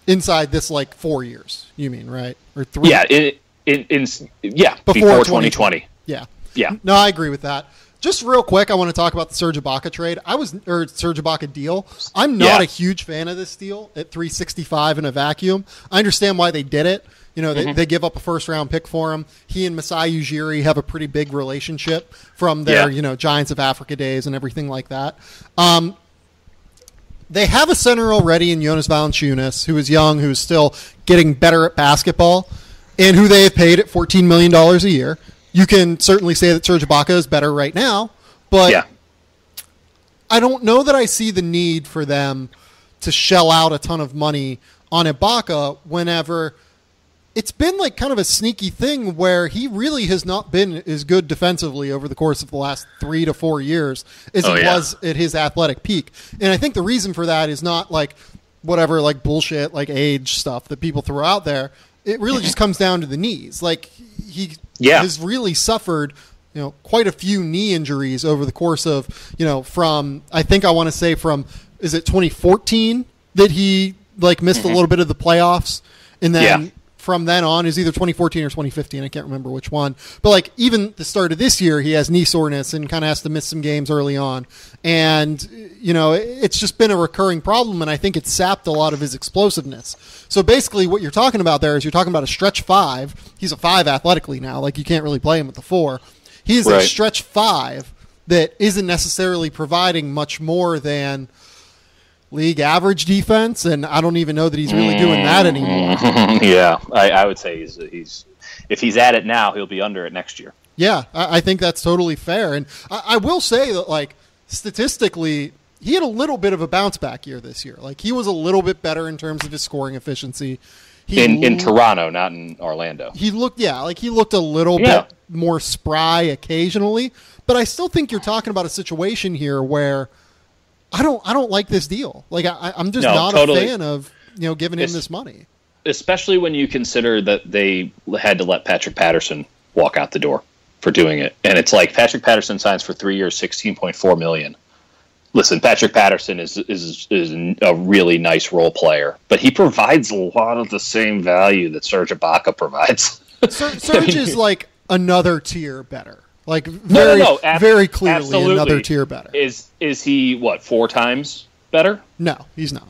Inside this, like, 4 years, you mean, right? Or 3? Yeah, before 2020. Yeah. Yeah. No, I agree with that. Just real quick, I want to talk about the Serge Ibaka trade. Serge Ibaka deal. I'm not a huge fan of this deal at $365 in a vacuum. I understand why they did it. You know, they give up a first-round pick for him. He and Masai Ujiri have a pretty big relationship from their, Giants of Africa days and everything like that. They have a center already in Jonas Valanciunas, who is young, who is still getting better at basketball, and who they have paid at $14 million a year. You can certainly say that Serge Ibaka is better right now, but I don't know that I see the need for them to shell out a ton of money on Ibaka whenever it's been like kind of a sneaky thing where he really has not been as good defensively over the course of the last 3 to 4 years as he was at his athletic peak. And I think the reason for that is not like whatever like bullshit like age stuff that people throw out there. It really just comes down to the knees. Like he has really suffered, quite a few knee injuries over the course of, from I think I want to say from is it 2014 that he like missed a little bit of the playoffs, and then from then on is either 2014 or 2015. I can't remember which one. But like even the start of this year, he has knee soreness and kind of has to miss some games early on. And, it's just been a recurring problem, and I think it's sapped a lot of his explosiveness. So basically what you're talking about there is you're talking about a stretch 5. He's a 5 athletically now. Like you can't really play him at the 4. He's a stretch 5 that isn't necessarily providing much more than league average defense, and I don't even know that he's really doing that anymore. I would say he's if he's at it now, he'll be under it next year. Yeah, I think that's totally fair. And I will say that, like, statistically, he had a little bit of a bounce back year this year. Like, he was a little bit better in terms of his scoring efficiency. In Toronto, not in Orlando. He looked a little bit more spry occasionally, but I still think you're talking about a situation here where I don't like this deal. Like I'm just not a fan of giving him this money. Especially when you consider that they had to let Patrick Patterson walk out the door for doing it, and it's like Patrick Patterson signs for 3 years, $16.4 million. Listen, Patrick Patterson is a really nice role player, but he provides a lot of the same value that Serge Ibaka provides. Serge is like another tier better. Like very clearly absolutely. Another tier better. Is he what 4 times better? No, he's not.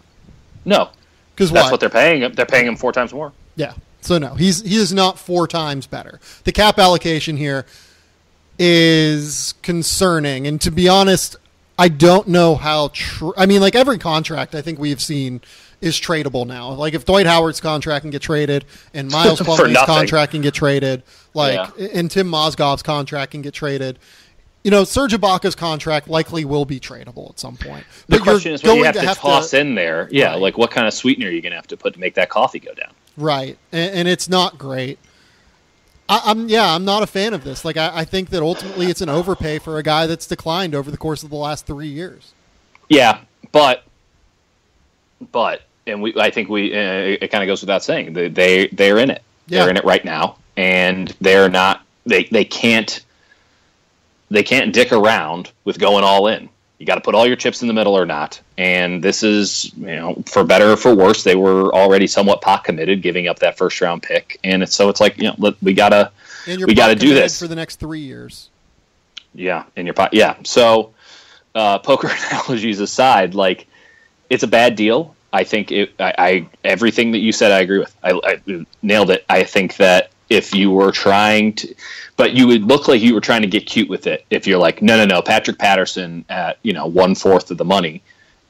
No, because that's what they're paying him. They're paying him 4 times more. Yeah. So no, he is not 4 times better. The cap allocation here is concerning, and to be honest, I don't know how true. I mean, like every contract I think we've seen is tradable now. Like if Dwight Howard's contract can get traded, and Miles Plumlee's contract can get traded, and Tim Mozgov's contract can get traded. Serge Ibaka's contract likely will be tradable at some point. The question is what you have to toss in there. Yeah, like what kind of sweetener are you going to have to put to make that coffee go down? Right, and it's not great. I'm not a fan of this. Like I think that ultimately it's an overpay for a guy that's declined over the course of the last 3 years. Yeah, but I think it kind of goes without saying they're in it. Yeah. They're in it right now, and they're not. They can't dick around with going all in. You got to put all your chips in the middle or not. And this is, for better or for worse, they were already somewhat pot committed, giving up that first round pick, and it's like we gotta do this for the next 3 years. Yeah, in your pot. Yeah. So, poker analogies aside, like it's a bad deal. I think everything that you said, I agree with. I nailed it. I think that if you were trying to, but you would look like you were trying to get cute with it. If you're like, no, Patrick Patterson at 1/4 of the money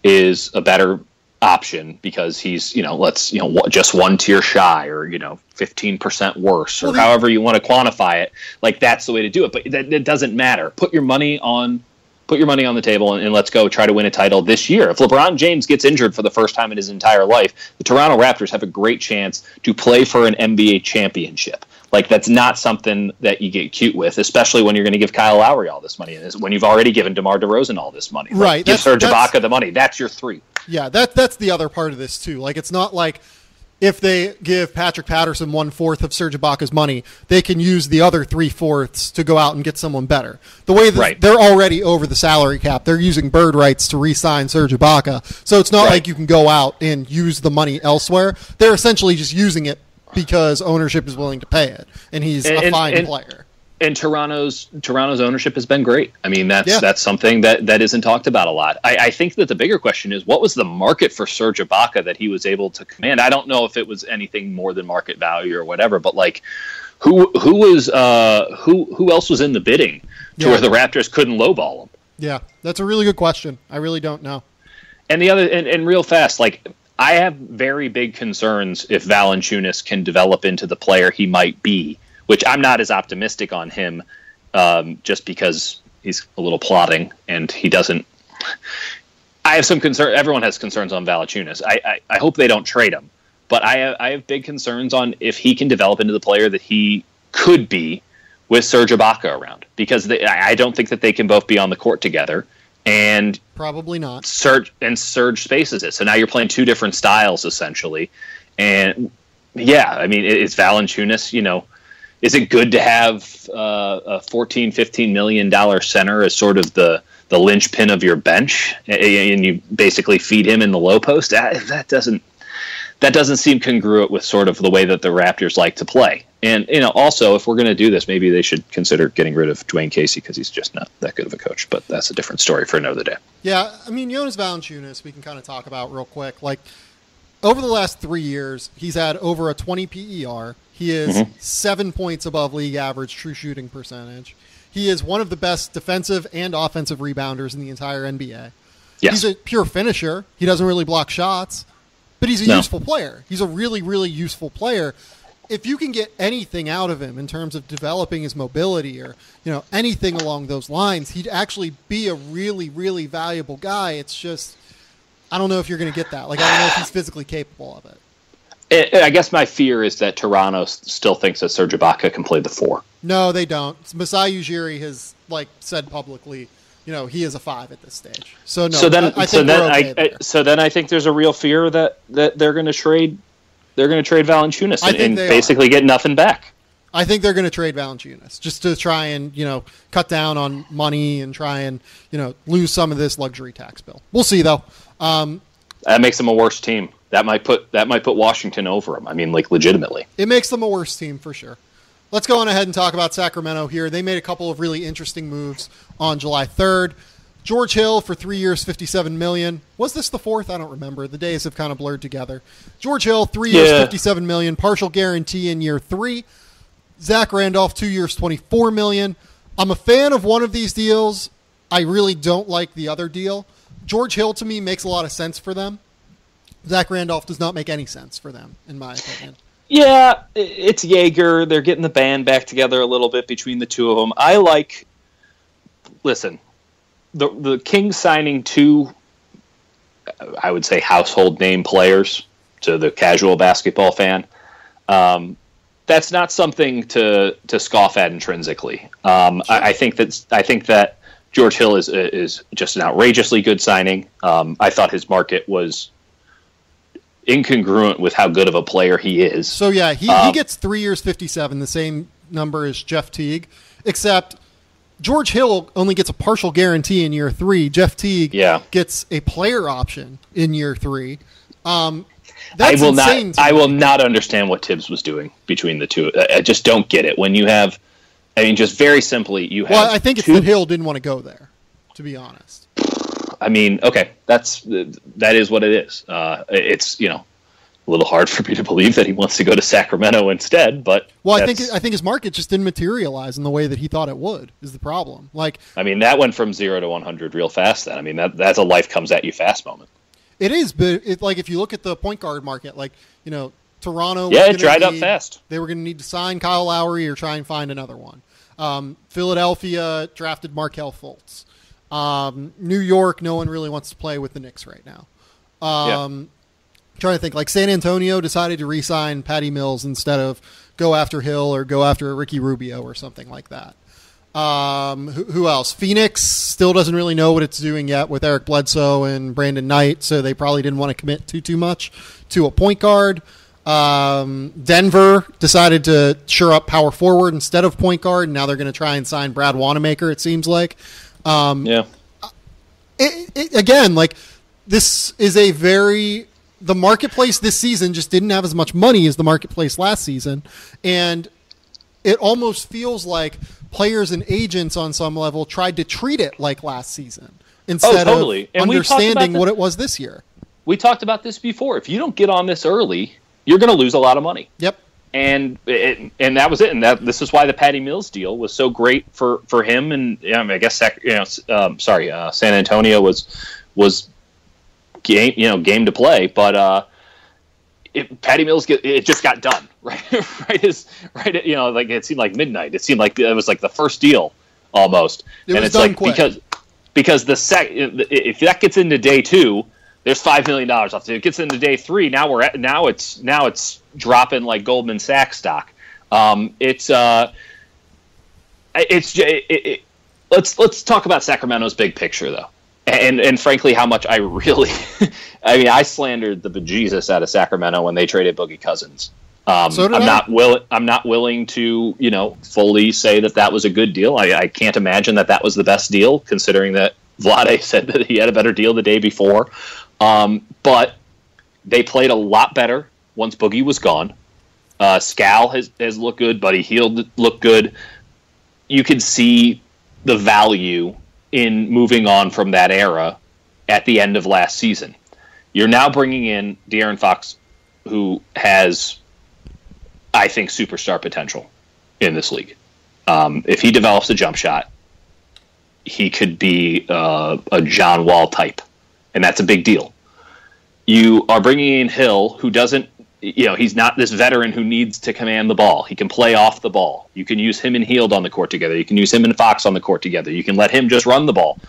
is a better option because he's just 1 tier shy or 15% worse or however you want to quantify it. Like that's the way to do it. But that doesn't matter. Put your money on the table and let's go try to win a title this year. If LeBron James gets injured for the first time in his entire life, the Toronto Raptors have a great chance to play for an NBA championship. Like, that's not something that you get cute with, especially when you're going to give Kyle Lowry all this money, and when you've already given DeMar DeRozan all this money. Like, right. Give Serge Ibaka the money. That's your 3. Yeah, that's the other part of this, too. Like, it's not like if they give Patrick Patterson 1/4 of Serge Ibaka's money, they can use the other 3/4 to go out and get someone better. The way that they're already over the salary cap, they're using bird rights to re-sign Serge Ibaka. So it's not like you can go out and use the money elsewhere. They're essentially just using it because ownership is willing to pay it, and he's a fine player. And Toronto's ownership has been great. I mean, that's something that isn't talked about a lot. I think that the bigger question is, what was the market for Serge Ibaka that he was able to command? I don't know if it was anything more than market value or whatever, but like, who else was in the bidding to where the Raptors couldn't lowball him? Yeah, that's a really good question. I really don't know. And the other, and real fast, like, I have very big concerns if Valanciunas can develop into the player he might be, which I'm not as optimistic on him, just because he's a little plotting and he doesn't. I have some concern. Everyone has concerns on Valanciunas. I hope they don't trade him, but I have big concerns on if he can develop into the player that he could be with Serge Ibaka around, because I don't think that they can both be on the court together. And probably not. Serge spaces it. So now you're playing two different styles essentially. And yeah, I mean, it's Valanciunas, is it good to have a $14-15 million center as sort of the linchpin of your bench, and you basically feed him in the low post? That doesn't seem congruent with sort of the way that the Raptors like to play. And also, if we're going to do this, maybe they should consider getting rid of Dwayne Casey, because he's just not that good of a coach. But that's a different story for another day. Yeah, I mean, Jonas Valanciunas, we can kind of talk about real quick. Like, over the last 3 years, he's had over a 20 PER. He is 7 points above league average true shooting percentage. He is one of the best defensive and offensive rebounders in the entire NBA. Yes. He's a pure finisher. He doesn't really block shots, but he's a useful player. He's a really, really useful player. If you can get anything out of him in terms of developing his mobility or anything along those lines, he'd actually be a really, really valuable guy. It's just, I don't know if you're going to get that. Like, I don't know if he's physically capable of it. I guess my fear is that Toronto still thinks that Serge Ibaka can play the 4. No, they don't. Masai Ujiri has said publicly, he is a 5 at this stage. So no. So then I think there's a real fear that they're going to trade. They're going to trade Valanciunas and basically get nothing back. I think they're going to trade Valanciunas just to try and cut down on money and try and lose some of this luxury tax bill. We'll see though. That makes them a worse team. That might put Washington over them. I mean, legitimately. It makes them a worse team for sure. Let's go on ahead and talk about Sacramento here. They made a couple of really interesting moves on July 3rd. George Hill for 3 years, $57 million. Was this the 4th? I don't remember. The days have kind of blurred together. George Hill, 3 years, $57 million. Partial guarantee in year 3. Zach Randolph, 2 years, $24 million. I'm a fan of one of these deals. I really don't like the other deal. George Hill, to me, makes a lot of sense for them. Zach Randolph does not make any sense for them, in my opinion. Yeah, it's Jaeger. They're getting the band back together a little bit between the two of them. Listen, the Kings signing 2, I would say, household name players to the casual basketball fan, that's not something to scoff at intrinsically. I think that George Hill is just an outrageously good signing. I thought his market was incongruent with how good of a player he is. So yeah, he gets 3 years, 57, the same number as Jeff Teague, except George Hill only gets a partial guarantee in year 3. Jeff Teague gets a player option in year 3. That's insane. I will not understand what Tibbs was doing between the two. I just don't get it. When you have, just very simply, you have. Well, I think it's that Hill didn't want to go there, to be honest. Okay, that is what it is. It's a little hard for me to believe that he wants to go to Sacramento instead, but I think his market just didn't materialize in the way that he thought it would. Is the problem? That went from 0 to 100 real fast. Then that's a life comes at you fast moment. It is, but if you look at the point guard market, Toronto, it dried up fast. They were going to need to sign Kyle Lowry or try and find another one. Philadelphia drafted Markelle Fultz. New York, no one really wants to play with the Knicks right now. Trying to think, San Antonio decided to re-sign Patty Mills instead of go after Hill or go after Ricky Rubio or something like that. Who else? Phoenix still doesn't really know what it's doing yet with Eric Bledsoe and Brandon Knight, so they probably didn't want to commit too much to a point guard. Denver decided to shore up power forward instead of point guard, and now they're going to try and sign Brad Wanamaker, it seems like. Again, like, this is the marketplace this season just didn't have as much money as the marketplace last season, and it almost feels like players and agents on some level tried to treat it like last season instead of understanding what it was this year. We talked about this before. If you don't get on this early, you're going to lose a lot of money. Yep. And that was it. And this is why the Patty Mills deal was so great for him. And I guess San Antonio was game to play, but Patty Mills it just got done right. Like it seemed like midnight. It seemed like it was like the first deal almost. It's done quick. because if that gets into day 2, there's $5 million off. If it gets into day 3, now it's dropping like Goldman Sachs stock. Let's talk about Sacramento's big picture though. And frankly, how much I really, I slandered the bejesus out of Sacramento when they traded Boogie Cousins. I'm not willing to, fully say that was a good deal. I can't imagine that was the best deal, considering that Vlade said that he had a better deal the day before. But they played a lot better once Boogie was gone. Scal has looked good. Buddy Hield looked good. You could see the value in moving on from that era at the end of last season. You're now bringing in De'Aaron Fox, who has, I think, superstar potential in this league. If he develops a jump shot, he could be a John Wall type, and that's a big deal. You are bringing in Hill, who doesn't, he's not this veteran who needs to command the ball. He can play off the ball. You can use him and Hield on the court together. You can use him and Fox on the court together. You can let him just run the ball.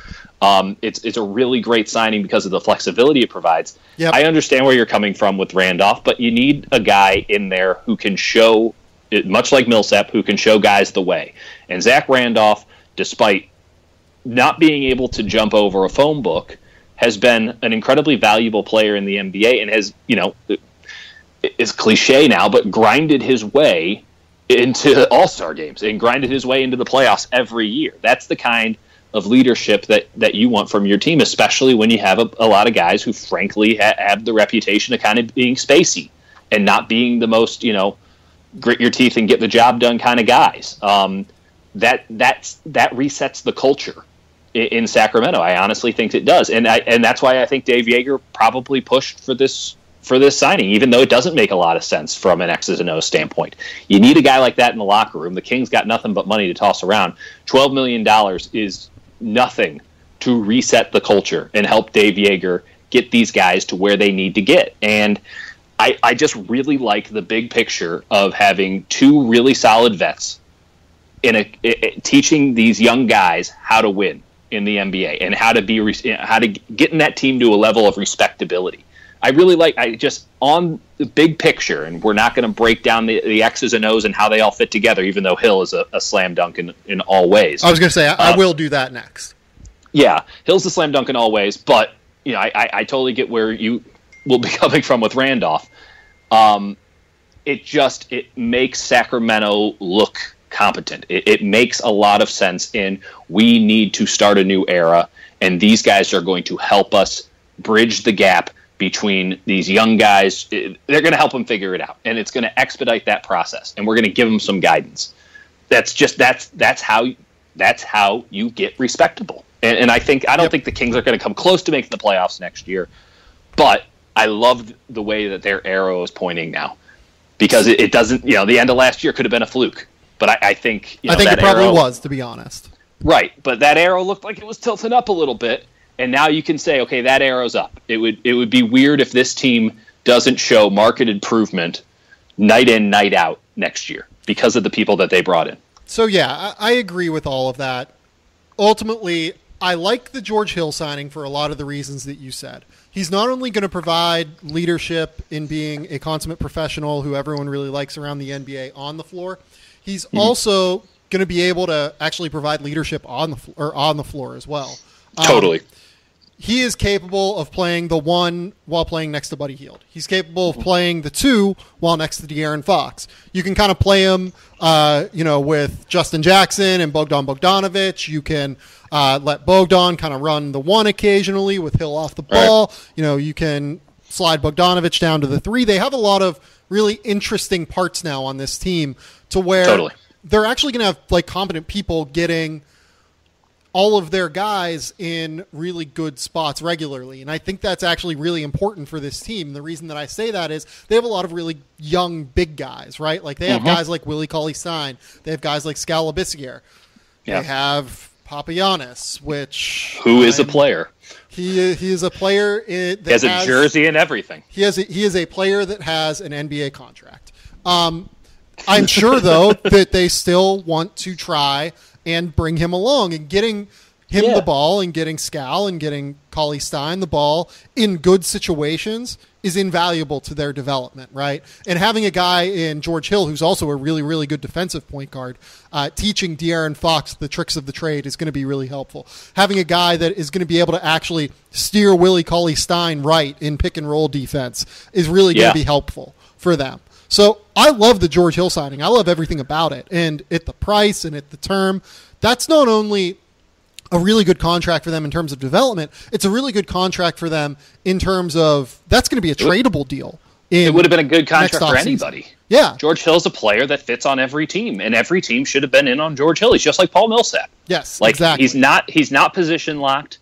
It's a really great signing because of the flexibility it provides. Yep. I understand where you're coming from with Randolph, but you need a guy in there who can show, much like Millsap, who can show guys the way. And Zach Randolph, despite not being able to jump over a phone book, has been an incredibly valuable player in the NBA and has, it's cliche now, but grinded his way into All-Star games and grinded his way into the playoffs every year. That's the kind of leadership that you want from your team, especially when you have a lot of guys who, frankly, have the reputation of kind of being spacey and not being the most, grit your teeth and get the job done kind of guys. That resets the culture in Sacramento. I honestly think it does, and that's why I think Dave Joerger probably pushed for this signing, even though it doesn't make a lot of sense from an X's and O's standpoint. You need a guy like that in the locker room. The Kings got nothing but money to toss around. $12 million is nothing to reset the culture and help Dave Joerger get these guys to where they need to get. And I just really like the big picture of having 2 really solid vets teaching these young guys how to win in the NBA and how to get in that team to a level of respectability. I really on the big picture, and we're not going to break down the X's and O's and how they all fit together, even though Hill is a slam dunk in all ways. I was going to say, I will do that next. Yeah, Hill's a slam dunk in all ways, but I totally get where you will be coming from with Randolph. It makes Sacramento look competent. It makes a lot of sense we need to start a new era, and these guys are going to help us bridge the gap between these young guys. They're going to help them figure it out, and it's going to expedite that process, and we're going to give them some guidance. That's how you get respectable. And I don't think the Kings are going to come close to making the playoffs next year, but I love the way that their arrow is pointing now, because it doesn't, the end of last year could have been a fluke, but I think it probably was, to be honest. Right, but that arrow looked like it was tilting up a little bit. And now you can say, okay, that arrow's up. It would be weird if this team doesn't show market improvement night in, night out next year because of the people that they brought in. So, yeah, I agree with all of that. Ultimately, I like the George Hill signing for a lot of the reasons that you said. He's not only going to provide leadership in being a consummate professional who everyone really likes around the NBA on the floor, he's also going to be able to actually provide leadership on the floor as well. Totally. he is capable of playing the 1 while playing next to Buddy Hield. He's capable of playing the 2 while next to De'Aaron Fox. You can kind of play him, with Justin Jackson and Bogdan Bogdanovic. You can let Bogdan kind of run the 1 occasionally with Hill off the ball. Right. You can slide Bogdanovic down to the 3. They have a lot of really interesting parts now on this team to where they're actually going to have like competent people getting all of their guys in really good spots regularly. And I think that's actually really important for this team. The reason that I say that is they have a lot of really young, big guys, right? Like they have guys like Willie Cauley-Stein. They have guys like Skal Labissière. They have Papagiannis, who is a player. He is a player. He has a jersey and everything. He is a player that has an NBA contract. I'm sure, though, that they still want to try and bring him along, and getting him the ball and getting Skal and getting Cauley-Stein the ball in good situations is invaluable to their development, right? And having a guy in George Hill, who's also a really, really good defensive point guard, teaching De'Aaron Fox the tricks of the trade is going to be really helpful. Having a guy that is going to be able to actually steer Willie Cauley-Stein right in pick-and-roll defense is really going to be helpful for them. So I love the George Hill signing. I love everything about it. And at the price and at the term, that's not only a really good contract for them in terms of development, it's a really good contract for them in terms of that's going to be a tradable deal. It would have been a good contract for anybody. Yeah. George Hill's a player that fits on every team, and every team should have been in on George Hill. He's just like Paul Millsap. Yes, like, exactly. He's not position locked.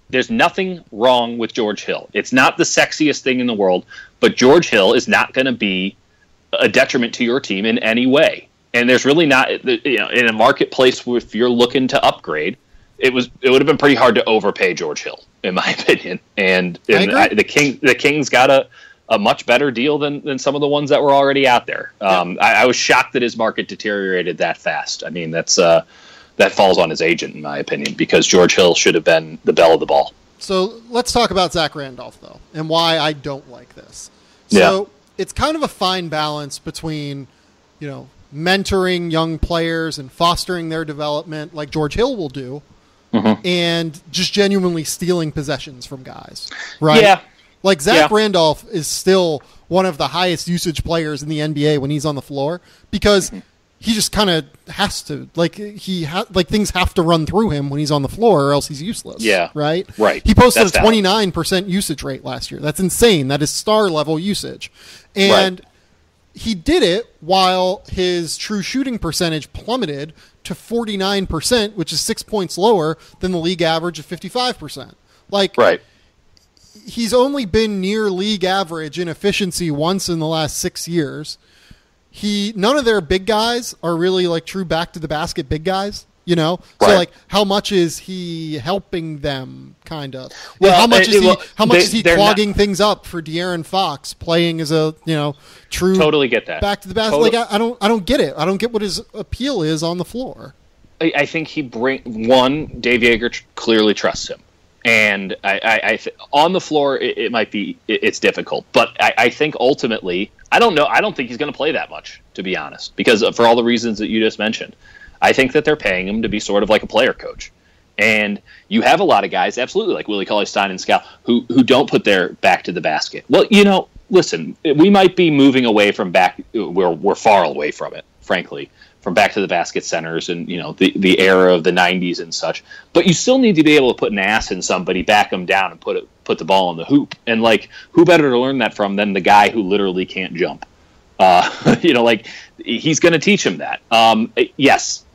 There's nothing wrong with George Hill. It's not the sexiest thing in the world, but George Hill is not going to be a detriment to your team in any way. And there's really not, in a marketplace where if you're looking to upgrade, it would have been pretty hard to overpay George Hill, in my opinion. And the Kings got a much better deal than some of the ones that were already out there. I was shocked that his market deteriorated that fast. I mean, that falls on his agent, in my opinion, because George Hill should have been the belle of the ball. So let's talk about Zach Randolph, though, and why I don't like this. So it's kind of a fine balance between, mentoring young players and fostering their development like George Hill will do, and just genuinely stealing possessions from guys, right? Yeah. Like Zach Randolph is still one of the highest usage players in the NBA when he's on the floor because he just kind of has to, things have to run through him when he's on the floor or else he's useless. Yeah. Right? Right. He posted a 29% usage rate last year. That's insane. That is star level usage. And he did it while his true shooting percentage plummeted to 49%, which is 6 points lower than the league average of 55%. He's only been near league average in efficiency once in the last 6 years. None of their big guys are really true back to the basket big guys, So how much is he helping them kind of? Well, how much is he clogging things up for De'Aaron Fox playing as a, true totally get that. Back to the basket? I don't get it. I don't get what his appeal is on the floor. I think Dave Yeager clearly trusts him. And on the floor, it's difficult. But I think ultimately, I don't know. I don't think he's going to play that much, to be honest, because for all the reasons that you just mentioned. I think that they're paying him to be sort of like a player coach. And you have a lot of guys, absolutely, like Willie Cauley-Stein and Skal, who don't put their back to the basket. Well, listen, we might be moving away from we're far away from it, frankly, from back to the basket centers and, the era of the 90s and such. But you still need to be able to put an ass in somebody, back them down, and put the ball in the hoop. And, who better to learn that from than the guy who literally can't jump? He's going to teach him that. Yes,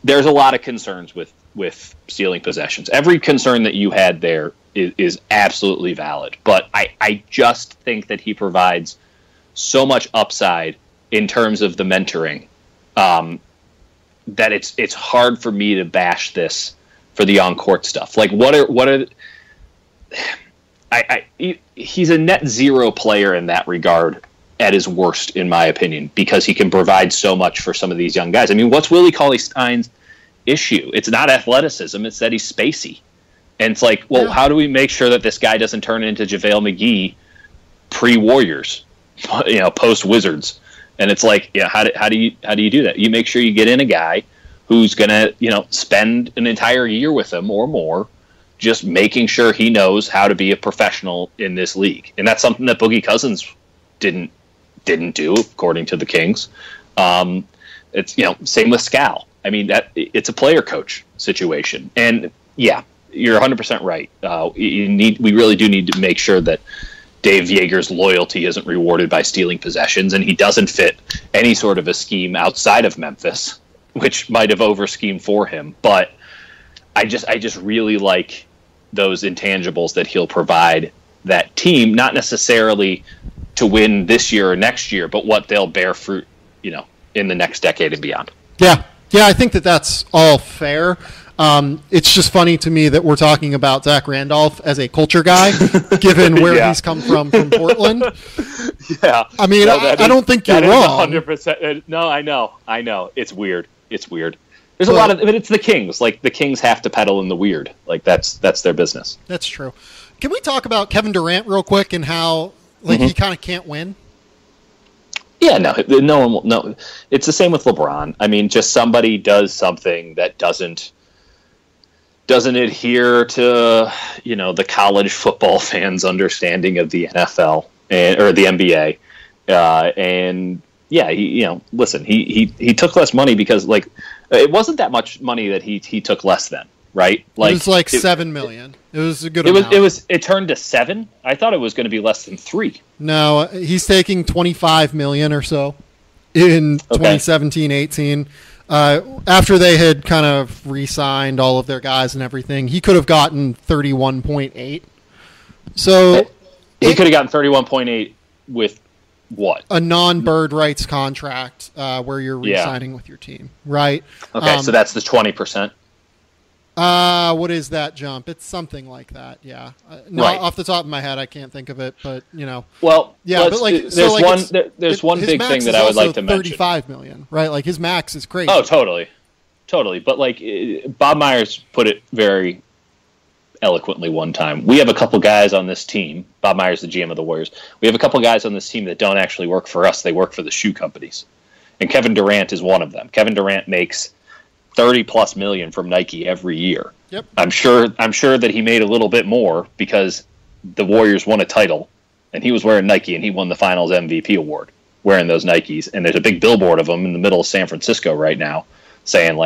there's a lot of concerns with stealing possessions. Every concern that you had there is absolutely valid. But I just think that he provides so much upside in terms of the mentoring that it's hard for me to bash this for the on-court stuff. He's a net zero player in that regard at his worst, in my opinion, because he can provide so much for some of these young guys. I mean, what's Willie Cauley-Stein's issue? It's not athleticism. It's that he's spacey. And it's how do we make sure that this guy doesn't turn into JaVale McGee pre-Warriors, post-Wizards? And it's how do you do that? You make sure you get in a guy who's going to, spend an entire year with him or more just making sure he knows how to be a professional in this league. And that's something that Boogie Cousins didn't do, according to the Kings. It's, same with Scal. I mean, it's a player coach situation. And yeah, you're 100% right. We really do need to make sure that Dave Yeager's loyalty isn't rewarded by stealing possessions, and he doesn't fit any sort of a scheme outside of Memphis, which might have over-schemed for him. But I just really like those intangibles that he'll provide that team, not necessarily to win this year or next year, but what they'll bear fruit, in the next decade and beyond. Yeah, I think that's all fair. It's just funny to me that we're talking about Zach Randolph as a culture guy, given where he's come from Portland. Yeah. I mean, I don't think you're wrong. 100%. No, I know. It's weird. There's a lot of, but it's the Kings. Like, the Kings have to peddle in the weird. Like, that's their business. That's true. Can we talk about Kevin Durant real quick and how, he kind of can't win? Yeah, no one will. No, it's the same with LeBron. I mean, just somebody does something that doesn't adhere to, the college football fans' understanding of the NFL or the NBA. And yeah, listen, he took less money because it wasn't that much money that he took less than, right? Like, it was $7 million. It was a good amount. It turned to $7 million. I thought it was going to be less than $3 million. No, he's taking $25 million or so in 2017-18. After they had kind of re-signed all of their guys and everything, he could have gotten 31.8. So he could have gotten 31.8 with what? A non-bird rights contract where you're re-signing with your team, right? Okay, so that's the 20%. What is that jump? It's something like that. Yeah. Right. Off the top of my head, I can't think of it, but Well, yeah, but there's one big thing that I would like to mention. $35 million, right? Like, his max is crazy. Oh, totally. But Bob Myers put it very eloquently one time. We have a couple guys on this team. Bob Myers, the GM of the Warriors. We have a couple guys on this team that don't actually work for us. They work for the shoe companies, and Kevin Durant is one of them. Kevin Durant makes $30+ million from Nike every year. Yep. I'm sure that he made a little bit more because the Warriors won a title and he was wearing Nike and he won the Finals MVP award wearing those Nikes. And there's a big billboard of him in the middle of San Francisco right now saying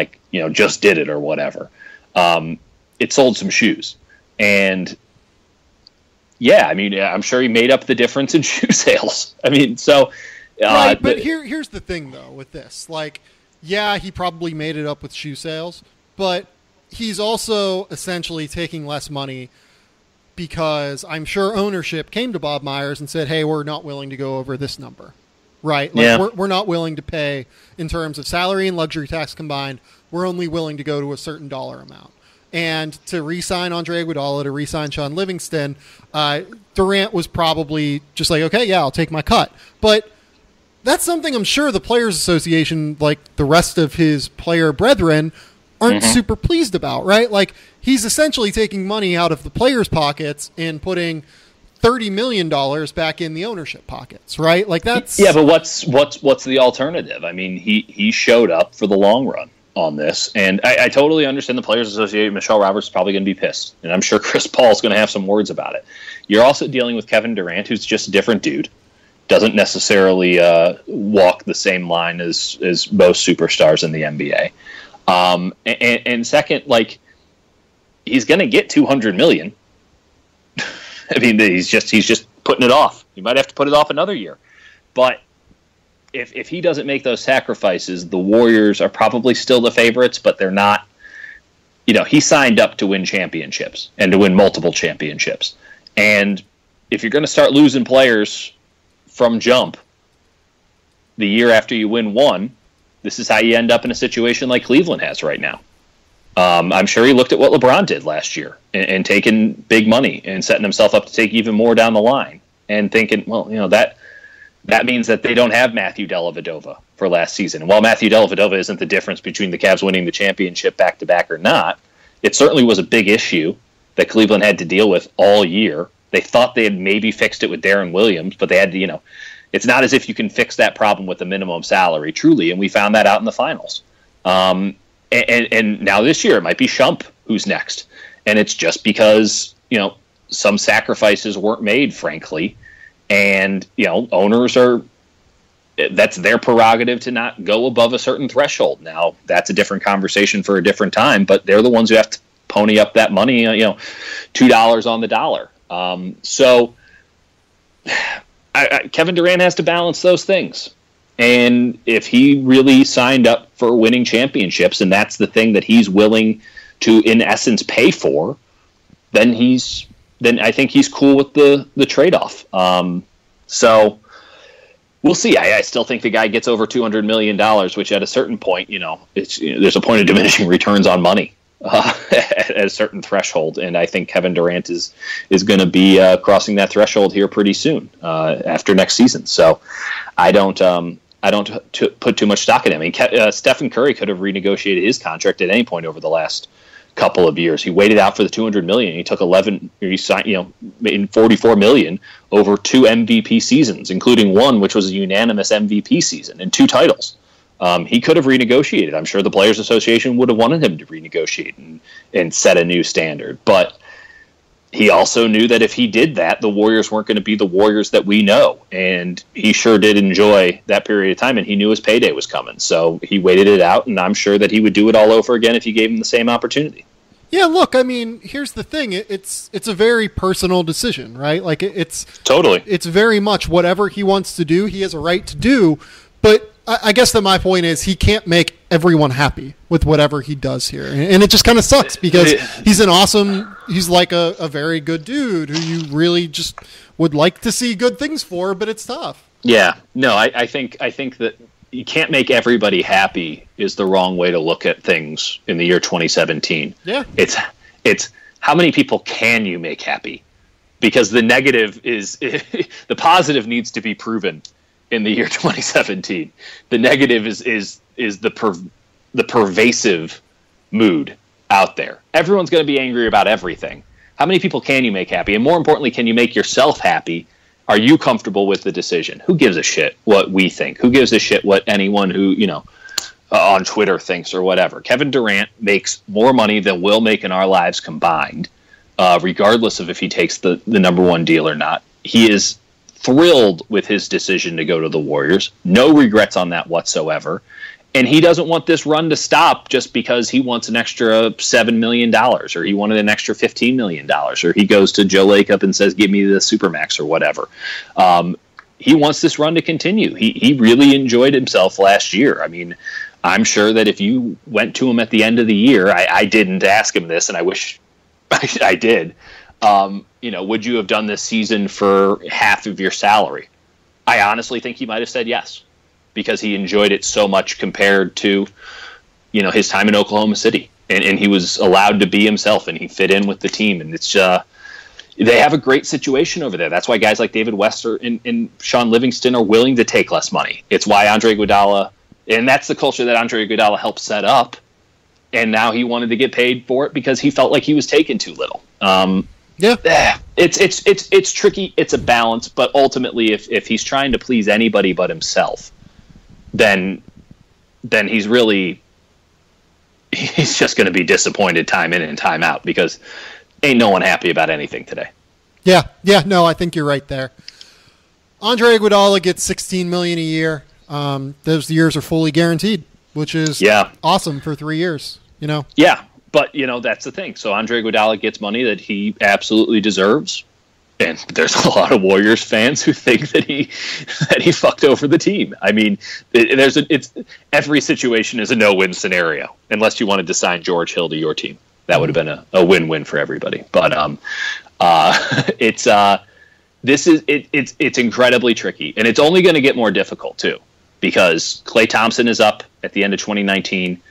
just did it or whatever. It sold some shoes. And yeah, I mean, I'm sure he made up the difference in shoe sales. I mean, so right, but here's the thing though with this. Yeah, he probably made it up with shoe sales, but he's also essentially taking less money because I'm sure ownership came to Bob Myers and said, hey, we're not willing to go over this number, right? We're not willing to pay in terms of salary and luxury tax combined. We're only willing to go to a certain dollar amount. And to re-sign Andre Iguodala, to re-sign Sean Livingston, Durant was probably just like, okay, yeah, I'll take my cut. But that's something I'm sure the Players Association, like the rest of his player brethren, aren't super pleased about, right? He's essentially taking money out of the players' pockets and putting $30 million back in the ownership pockets, right? That's... Yeah, but what's the alternative? I mean, he showed up for the long run on this, and I totally understand the Players Association. Michelle Roberts is probably going to be pissed, and I'm sure Chris Paul's going to have some words about it. You're also dealing with Kevin Durant, who's just a different dude. Doesn't necessarily walk the same line as most superstars in the NBA. And second, he's going to get $200 million. I mean, he's just putting it off. He might have to put it off another year. But if he doesn't make those sacrifices, the Warriors are probably still the favorites, but they're not. He signed up to win championships and to win multiple championships. And if you're going to start losing players from jump the year after you win one, this is how you end up in a situation like Cleveland has right now. I'm sure he looked at what LeBron did last year and taking big money and setting himself up to take even more down the line and thinking, well, that means that they don't have Matthew Dellavedova for last season. And while Matthew Dellavedova isn't the difference between the Cavs winning the championship back-to-back or not, it certainly was a big issue that Cleveland had to deal with all year. They thought they had maybe fixed it with Darren Williams, but they had to, it's not as if you can fix that problem with the minimum salary, truly, and we found that out in the finals. And now this year, it might be Shump who's next. And it's just because, some sacrifices weren't made, frankly. And, owners that's their prerogative to not go above a certain threshold. Now, that's a different conversation for a different time, but they're the ones who have to pony up that money, $2 on the dollar. So Kevin Durant has to balance those things. And if he really signed up for winning championships, and that's the thing that he's willing to, in essence, pay for, then I think he's cool with the trade-off. So we'll see. I still think the guy gets over $200 million, which at a certain point, there's a point of diminishing returns on money at a certain threshold. And I think Kevin Durant is going to be crossing that threshold here pretty soon after next season. So I don't put too much stock in him. I mean, Stephen Curry could have renegotiated his contract at any point over the last couple of years. He waited out for the $200 million. He took he signed, in $44 million over 2 MVP seasons, including one which was a unanimous MVP season and 2 titles. He could have renegotiated. I'm sure the Players Association would have wanted him to renegotiate and set a new standard. But he also knew that if he did that, the Warriors weren't going to be the Warriors that we know. And he sure did enjoy that period of time, and he knew his payday was coming. So he waited it out, and I'm sure that he would do it all over again if you gave him the same opportunity. Yeah, look, I mean, here's the thing. It's a very personal decision, right? Like, it's very much whatever he wants to do, he has a right to do. But I guess that my point is he can't make everyone happy with whatever he does here. And it just kind of sucks because he's like a very good dude who you really just would like to see good things for, but it's tough. Yeah, no, I think that you can't make everybody happy is the wrong way to look at things in the year 2017. Yeah. It's how many people can you make happy? Because the negative is the positive needs to be proven in the year 2017. The negative is the pervasive mood out there. Everyone's going to be angry about everything. How many people can you make happy? And more importantly, can you make yourself happy? Are you comfortable with the decision? Who gives a shit what we think? Who gives a shit what anyone who, on Twitter thinks or whatever? Kevin Durant makes more money than we'll make in our lives combined, regardless of if he takes the number one deal or not. He is thrilled with his decision to go to the Warriors. No regrets on that whatsoever. And he doesn't want this run to stop just because he wants an extra $7 million or he wanted an extra $15 million or he goes to Joe Lacob and says, give me the Supermax or whatever. He wants this run to continue. He really enjoyed himself last year. I mean, I'm sure that if you went to him at the end of the year, I didn't ask him this and I wish I did. Would you have done this season for half of your salary? I honestly think he might have said yes, because he enjoyed it so much compared to, his time in Oklahoma City. And he was allowed to be himself and he fit in with the team. And it's they have a great situation over there. That's why guys like David West and Sean Livingston are willing to take less money. It's why Andre Iguodala, and that's the culture that Andre Iguodala helped set up. And now he wanted to get paid for it because he felt like he was taking too little. Yeah, it's tricky. It's a balance, but ultimately, if he's trying to please anybody but himself, then he's just going to be disappointed time in and time out because ain't no one happy about anything today. Yeah, no, I think you're right there. Andre Iguodala gets $16 million a year. Those years are fully guaranteed, which is awesome for 3 years. Yeah. But, that's the thing. So Andre Iguodala gets money that he absolutely deserves. And there's a lot of Warriors fans who think that he fucked over the team. I mean, every situation is a no-win scenario, unless you wanted to sign George Hill to your team. That would have been a win-win for everybody. But it's incredibly tricky. And it's only going to get more difficult, too, because Klay Thompson is up at the end of 2019.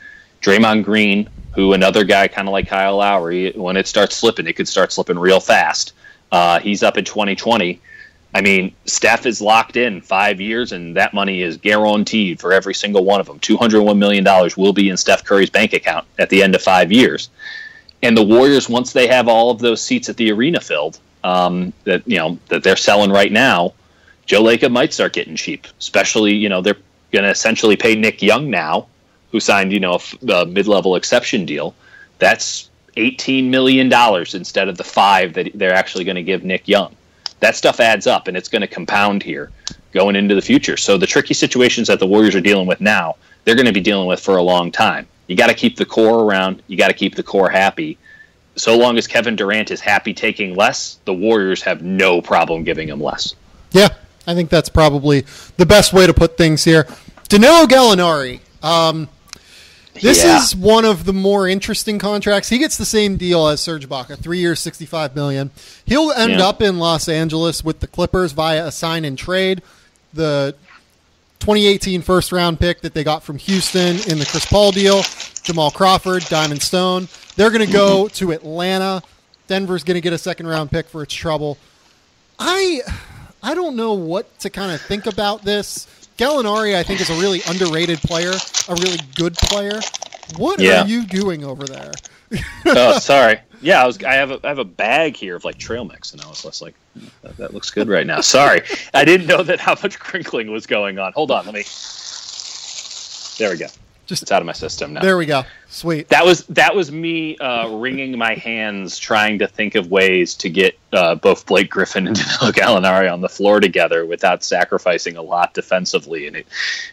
Draymond Green, who another guy kind of like Kyle Lowry, when it starts slipping, it could start slipping real fast. He's up in 2020. I mean, Steph is locked in 5 years, and that money is guaranteed for every single one of them. $201 million will be in Steph Curry's bank account at the end of 5 years. And the Warriors, once they have all of those seats at the arena filled, that they're selling right now, Joe Lacob might start getting cheap. Especially, they're going to essentially pay Nick Young now, who signed, a mid-level exception deal. That's $18 million instead of the $5 that they're actually going to give Nick Young. That stuff adds up, and it's going to compound here going into the future. So the tricky situations that the Warriors are dealing with now, they're going to be dealing with for a long time. You got to keep the core around. You got to keep the core happy. So long as Kevin Durant is happy taking less, the Warriors have no problem giving him less. Yeah, I think that's probably the best way to put things here. Danilo Gallinari. This is one of the more interesting contracts. He gets the same deal as Serge Ibaka, 3 years, $65 million. He'll end up in Los Angeles with the Clippers via a sign and trade. The 2018 first-round pick that they got from Houston in the Chris Paul deal, Jamal Crawford, Diamond Stone. They're going to go to Atlanta. Denver's going to get a second-round pick for its trouble. I don't know what to kind of think about this. Gallinari, I think, is a really underrated player, a really good player. What are you doing over there? Oh, sorry. Yeah, I have a bag here of like trail mix, and I was just like, that looks good right now. Sorry, I didn't know that how much crinkling was going on. Hold on, there we go. It's out of my system now. There we go. Sweet. That was me wringing my hands trying to think of ways to get both Blake Griffin and Danilo Gallinari on the floor together without sacrificing a lot defensively, and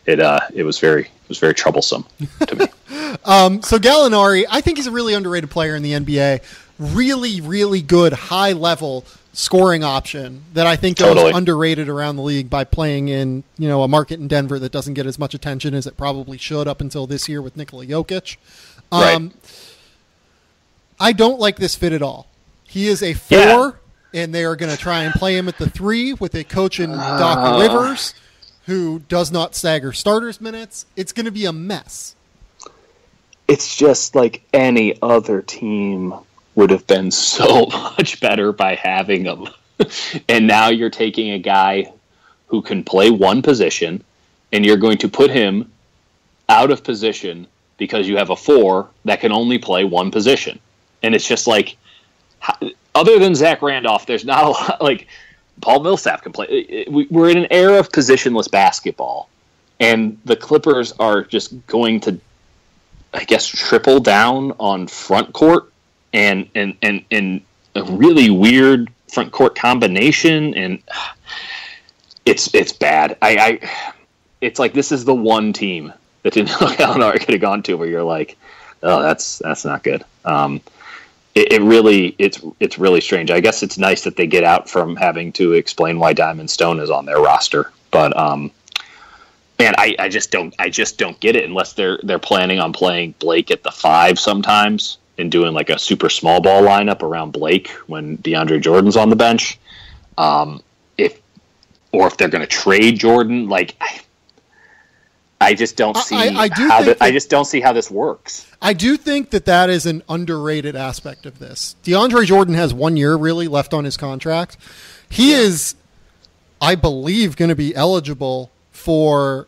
it was very troublesome to me. So Gallinari, I think he's a really underrated player in the NBA. Really, really good high level scoring option that I think goes underrated around the league by playing in, a market in Denver that doesn't get as much attention as it probably should up until this year with Nikola Jokic. Right. I don't like this fit at all. He is a 4, and they are going to try and play him at the 3 with a coach in Doc Rivers who does not stagger starters minutes. It's going to be a mess. It's just like any other team would have been so much better by having him. And now you're taking a guy who can play one position, and you're going to put him out of position because you have a 4 that can only play one position. And it's just like, other than Zach Randolph, there's not a lot. Like, Paul Millsap can play. We're in an era of positionless basketball, and the Clippers are just going to, I guess, triple down on front court and a really weird front court combination, and it's bad. It's like this is the one team that Danilo Gallinari could have gone to where you're like, oh, that's not good. It's really strange. I guess it's nice that they get out from having to explain why Diamond Stone is on their roster, but man, I just don't get it unless they're planning on playing Blake at the 5 sometimes and doing like a super small ball lineup around Blake when DeAndre Jordan's on the bench. If they're going to trade Jordan, like I just don't see I just don't see how this works. I do think that is an underrated aspect of this. DeAndre Jordan has 1 year really left on his contract. He is, I believe, going to be eligible for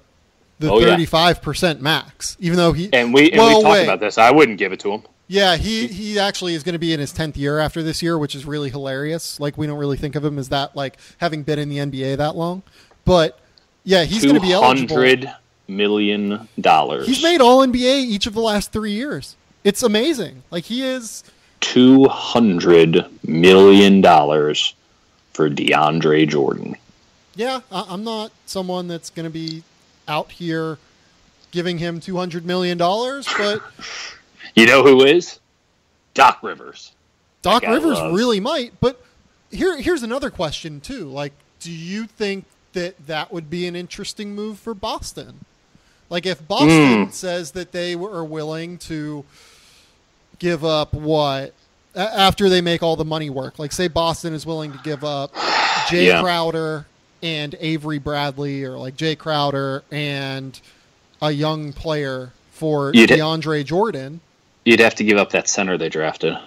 the 35% max, even though we talked about this. I wouldn't give it to him. Yeah, he actually is going to be in his 10th year after this year, which is really hilarious. Like, we don't really think of him as that, like, having been in the NBA that long. But, yeah, he's going to be eligible. $200 million. He's made All-NBA each of the last 3 years. It's amazing. Like, he is... $200 million for DeAndre Jordan. Yeah, I'm not someone that's going to be out here giving him $200 million, but... You know who is? Doc Rivers. Doc Rivers really might, but here's another question, too. Like, do you think that would be an interesting move for Boston? Like, if Boston says that they are willing to give up what? After they make all the money work. Like, say Boston is willing to give up Jay Crowder and Avery Bradley, or like Jay Crowder and a young player for DeAndre Jordan. You'd have to give up that center they drafted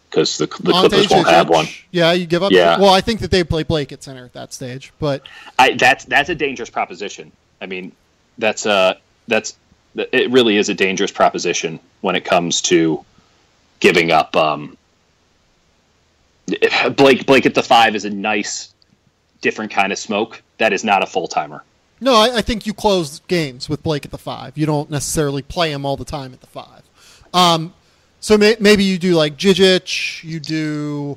because the Clippers won't have one. Yeah, you give up. Yeah. Well, I think that they play Blake at center at that stage, but that's a dangerous proposition. I mean, it really is a dangerous proposition when it comes to giving up. Blake at the 5 is a nice, different kind of smoke. That is not a full timer. No, I think you close games with Blake at the 5. You don't necessarily play him all the time at the 5. So maybe you do like Jijic, you do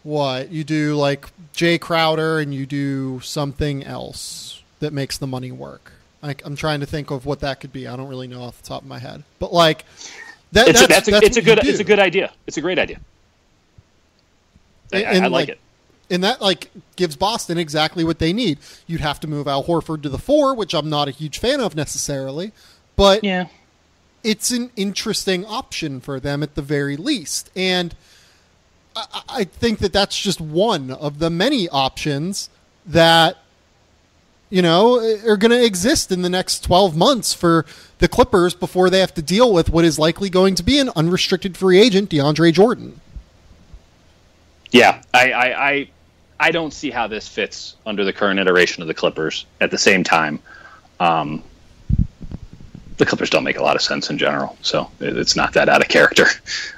what? You do like Jay Crowder, and you do something else that makes the money work. I'm trying to think of what that could be. I don't really know off the top of my head, but like it's a good idea. It's a great idea. I like it. And that like gives Boston exactly what they need. You'd have to move Al Horford to the 4, which I'm not a huge fan of necessarily, but yeah, it's an interesting option for them at the very least. And I think that that's just one of the many options that, you know, are going to exist in the next 12 months for the Clippers before they have to deal with what is likely going to be an unrestricted free agent, DeAndre Jordan. Yeah, I don't see how this fits under the current iteration of the Clippers. At the same time, the Clippers don't make a lot of sense in general, so it's not that out of character.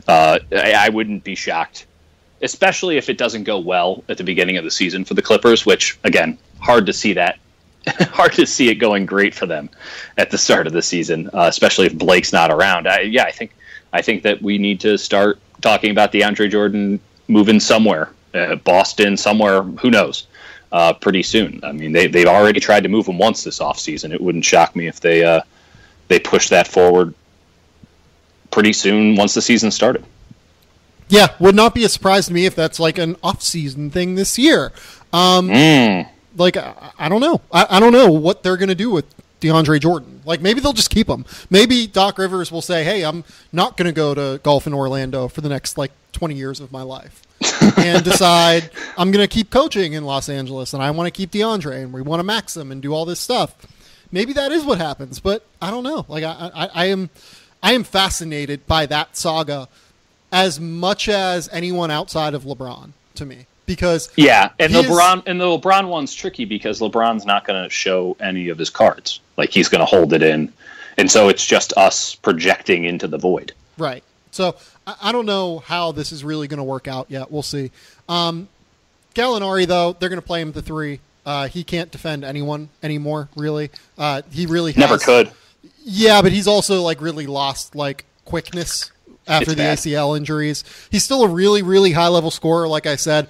I wouldn't be shocked, especially if it doesn't go well at the beginning of the season for the Clippers, which, again, hard to see that. Hard to see it going great for them at the start of the season, especially if Blake's not around. I think that we need to start talking about DeAndre Jordan moving somewhere. Boston, somewhere, who knows, pretty soon. I mean, they've already tried to move him once this offseason. It wouldn't shock me if they push that forward pretty soon once the season started. Yeah, would not be a surprise to me if that's like an off-season thing this year. Like, I don't know. I don't know what they're going to do with DeAndre Jordan. Like, maybe they'll just keep him. Maybe Doc Rivers will say, hey, I'm not going to go to golf in Orlando for the next, 20 years of my life. And decide I'm going to keep coaching in Los Angeles, and I want to keep DeAndre, and we want to max him and do all this stuff. Maybe that is what happens, but I don't know. Like, I am fascinated by that saga as much as anyone outside of LeBron to me, because the LeBron one's tricky because LeBron's not going to show any of his cards. Like, he's going to hold it in, and so it's just us projecting into the void. Right. So I don't know how this is really going to work out yet. We'll see. Gallinari, though, they're going to play him at the 3. He can't defend anyone anymore, really. He really never could. Yeah, but he's also really lost quickness after the ACL injuries. He's still a really, really high-level scorer, like I said.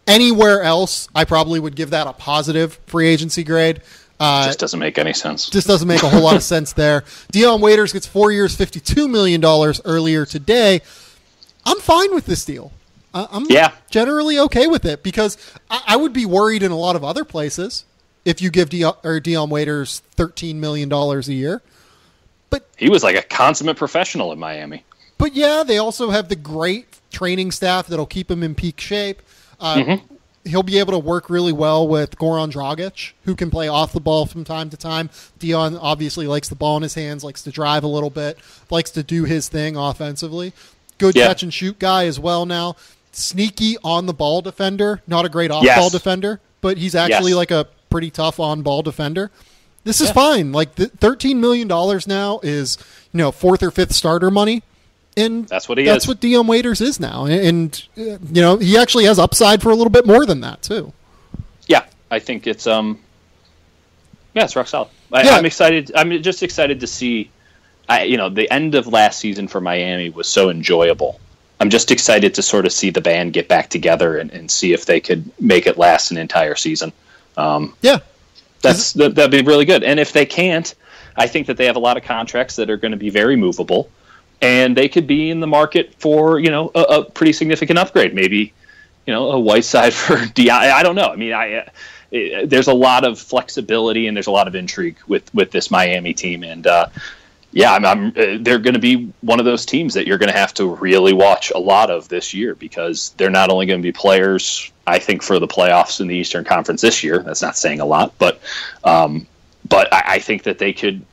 Anywhere else, I probably would give that a positive free agency grade. Just doesn't make any sense. Just doesn't make a whole lot of sense there. Dion Waiters gets 4 years, $52 million earlier today. I'm fine with this deal. I'm generally okay with it because I would be worried in a lot of other places if you give Dion Waiters $13 million a year. But he was like a consummate professional in Miami. But yeah, they also have the great training staff that'll keep him in peak shape. He'll be able to work really well with Goran Dragic, who can play off the ball from time to time. Dion obviously likes the ball in his hands, likes to drive a little bit, likes to do his thing offensively. Good catch and shoot guy as well now. Sneaky on-the-ball defender. Not a great off-ball defender, but he's actually a pretty tough on-ball defender. This is fine. $13 million now is, 4th or 5th starter money. And that's what he is. That's what Dion Waiters is now. And he actually has upside for a little bit more than that, too. Yeah, I think it's it's rock solid. I'm excited. I'm just excited to see, the end of last season for Miami was so enjoyable. I'm just excited to sort of see the band get back together and see if they could make it last an entire season. That'd be really good. And if they can't, I think that they have a lot of contracts that are going to be very movable. And they could be in the market for, a pretty significant upgrade. Maybe, a Whiteside for Dion. I don't know. I mean, there's a lot of flexibility and there's a lot of intrigue with this Miami team. And, they're going to be one of those teams that you're going to have to really watch a lot of this year because they're not only going to be players, I think, for the playoffs in the Eastern Conference this year. That's not saying a lot, but I think that they could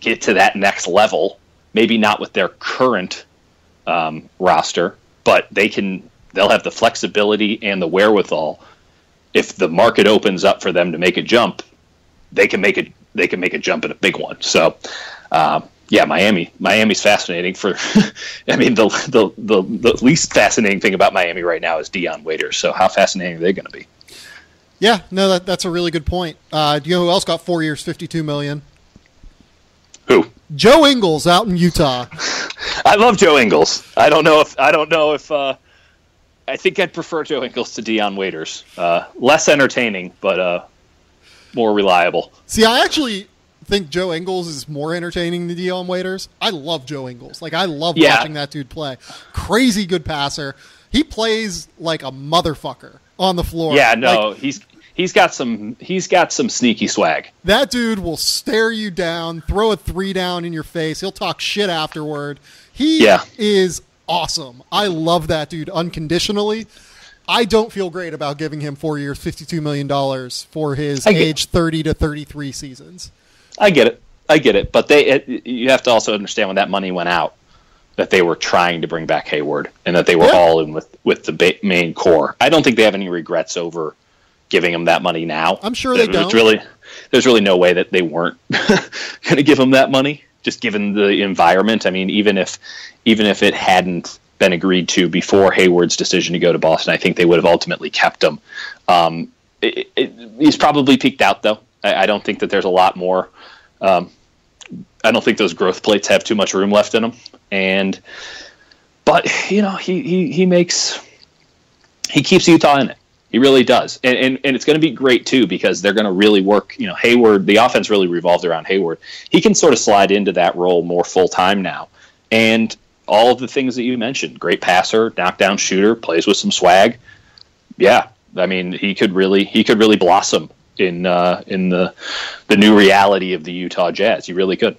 get to that next level. Maybe not with their current roster, but they'll have the flexibility and the wherewithal. If the market opens up for them to make a jump, they can make a jump in a big one. So, Miami's fascinating. I mean, the least fascinating thing about Miami right now is Dion Waiters. So, how fascinating are they going to be? Yeah, no, that's a really good point. Do you know who else got 4 years, $52 million? Who? Joe Ingles out in Utah. I love Joe Ingles. I don't know if I think I'd prefer Joe Ingles to Dion Waiters. Less entertaining, but more reliable. See, I actually think Joe Ingles is more entertaining than Dion Waiters. I love Joe Ingles. Like, I love watching that dude play. Crazy good passer. He plays like a motherfucker on the floor. Yeah, no, like, he's got some sneaky swag. That dude will stare you down, throw a 3 down in your face. He'll talk shit afterward. He is awesome. I love that dude unconditionally. I don't feel great about giving him 4 years, $52 million for his age 30 to 33 seasons. I get it. But you have to also understand when that money went out, that they were trying to bring back Hayward and that they were all in with the main core. I don't think they have any regrets over giving him that money now. I'm sure they don't. There's really no way that they weren't going to give him that money, just given the environment. I mean, even if it hadn't been agreed to before Hayward's decision to go to Boston, I think they would have ultimately kept him. He's probably peaked out, though. I don't think that there's a lot more. I don't think those growth plates have too much room left in them. But you know, he keeps Utah in it. He really does. And it's going to be great too, because they're going to really work, you know, Hayward, the offense really revolved around Hayward. He can sort of slide into that role more full time now. And all of the things that you mentioned, great passer, knockdown shooter, plays with some swag. Yeah. I mean, he could really blossom in the new reality of the Utah Jazz. He really could.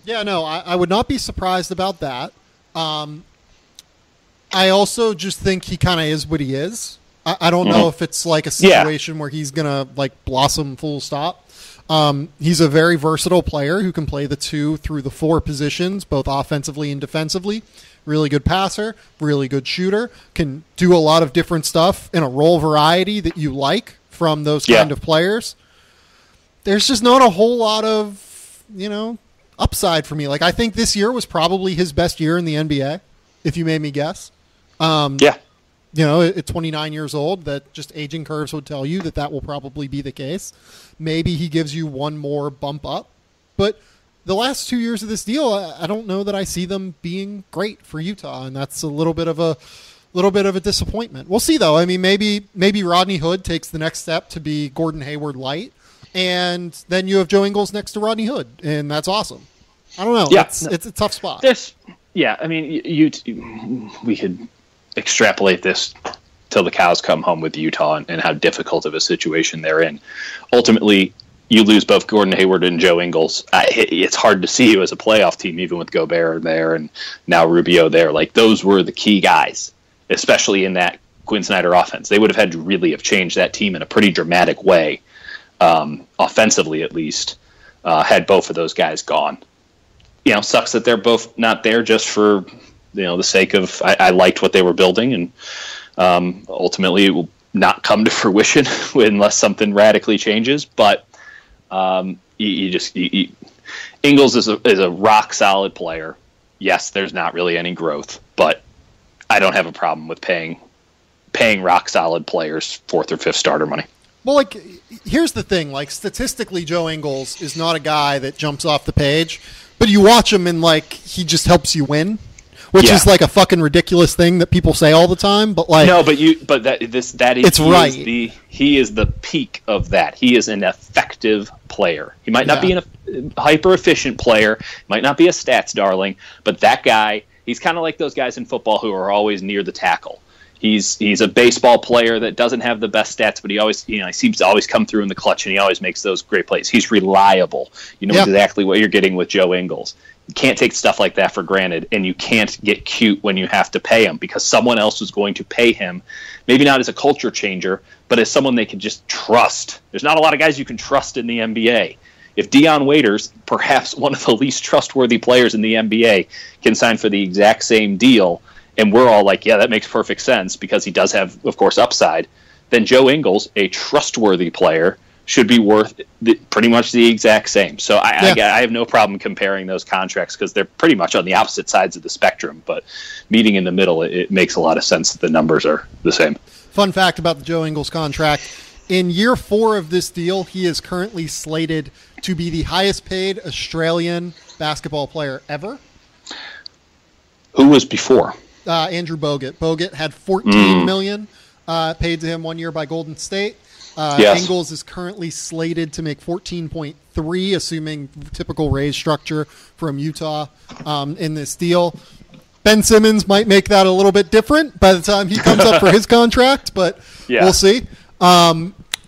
Yeah, no, I would not be surprised about that. I also just think he kind of is what he is. I don't know if it's like a situation where he's going to like blossom full stop. He's a very versatile player who can play the 2 through the 4 positions, both offensively and defensively. Really good passer, really good shooter, can do a lot of different stuff in a role variety that you like from those kind of players. There's just not a whole lot of, you know, upside for me. Like, I think this year was probably his best year in the NBA, if you made me guess. You know, at 29 years old, that just aging curves would tell you that will probably be the case. Maybe he gives you one more bump up. But the last 2 years of this deal, I don't know that I see them being great for Utah, and that's a little bit of a disappointment. We'll see, though. I mean, maybe Rodney Hood takes the next step to be Gordon Hayward light, and then you have Joe Ingles next to Rodney Hood, and that's awesome. I don't know. Yeah. It's a tough spot. I mean, we could extrapolate this till the cows come home with Utah and how difficult of a situation they're in. Ultimately, you lose both Gordon Hayward and Joe Ingles. It's hard to see you as a playoff team, even with Gobert there and now Rubio there. Like, those were the key guys, especially in that Quinn Snyder offense. They would have had to really have changed that team in a pretty dramatic way, offensively at least, had both of those guys gone. You know, sucks that they're both not there just for, you know, the sake of I liked what they were building, and ultimately it will not come to fruition unless something radically changes. But Ingles is a rock solid player. Yes, there's not really any growth, but I don't have a problem with paying rock solid players fourth or fifth starter money. Well, like, here's the thing. Like, statistically, Joe Ingles is not a guy that jumps off the page, but you watch him and, like, he just helps you win, which is, like, a fucking ridiculous thing that people say all the time. But, like, no, but he is the peak of that. He is an effective player. He might not be a hyper efficient player, might not be a stats darling, but that guy, he's kind of like those guys in football who are always near the tackle. He's a baseball player that doesn't have the best stats, but he always, he seems to always come through in the clutch, and he always makes those great plays. He's reliable. You know exactly what you're getting with Joe Ingles. You can't take stuff like that for granted, and you can't get cute when you have to pay him, because someone else is going to pay him, maybe not as a culture changer, but as someone they can just trust. There's not a lot of guys you can trust in the NBA. If Dion Waiters, perhaps one of the least trustworthy players in the NBA, can sign for the exact same deal, and we're all like, yeah, that makes perfect sense because he does have, of course, upside, then Joe Ingles, a trustworthy player, should be worth pretty much the exact same. So I have no problem comparing those contracts because they're pretty much on the opposite sides of the spectrum, but meeting in the middle, it makes a lot of sense that the numbers are the same. Fun fact about the Joe Ingles contract. In year 4 of this deal, he is currently slated to be the highest paid Australian basketball player ever. Who was before? Andrew Bogut. Bogut had $14 million paid to him 1 year by Golden State. Yes. Ingles is currently slated to make 14.3, assuming typical raise structure from Utah in this deal. Ben Simmons might make that a little bit different by the time he comes up for his contract, but we'll see.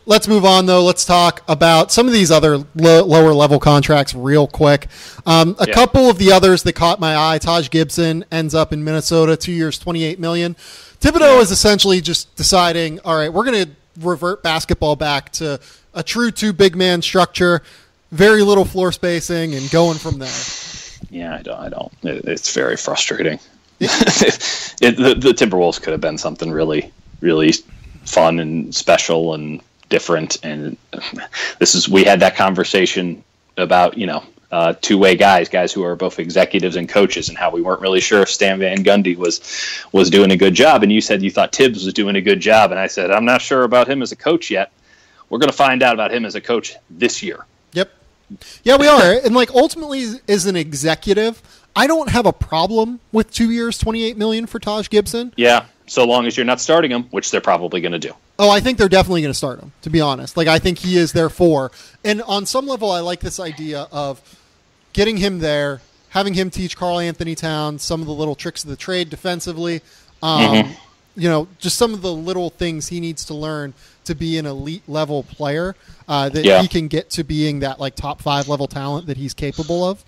Let's move on, though. Let's talk about some of these other lower-level contracts real quick. A couple of the others that caught my eye. Taj Gibson ends up in Minnesota, 2 years, $28 million. Thibodeau is essentially just deciding, all right, we're going to revert basketball back to a true two-big-man structure, very little floor spacing, and going from there. Yeah, I don't. It's very frustrating. The Timberwolves could have been something really, really fun and special and different. And we had that conversation about, two-way guys who are both executives and coaches, and how we weren't really sure if Stan Van Gundy was doing a good job. And you said you thought Tibbs was doing a good job. And I said, I'm not sure about him as a coach yet. We're going to find out about him as a coach this year. Yep. Yeah, we are. And ultimately as an executive, I don't have a problem with 2 years, $28 million for Taj Gibson. Yeah. So long as you're not starting him, which they're probably going to do. Oh, I think they're definitely going to start him, to be honest. I think he is their 4. And on some level, I like this idea of getting him there, having him teach Karl Anthony Towns some of the little tricks of the trade defensively. Just some of the little things he needs to learn to be an elite level player he can get to being that top 5 level talent that he's capable of.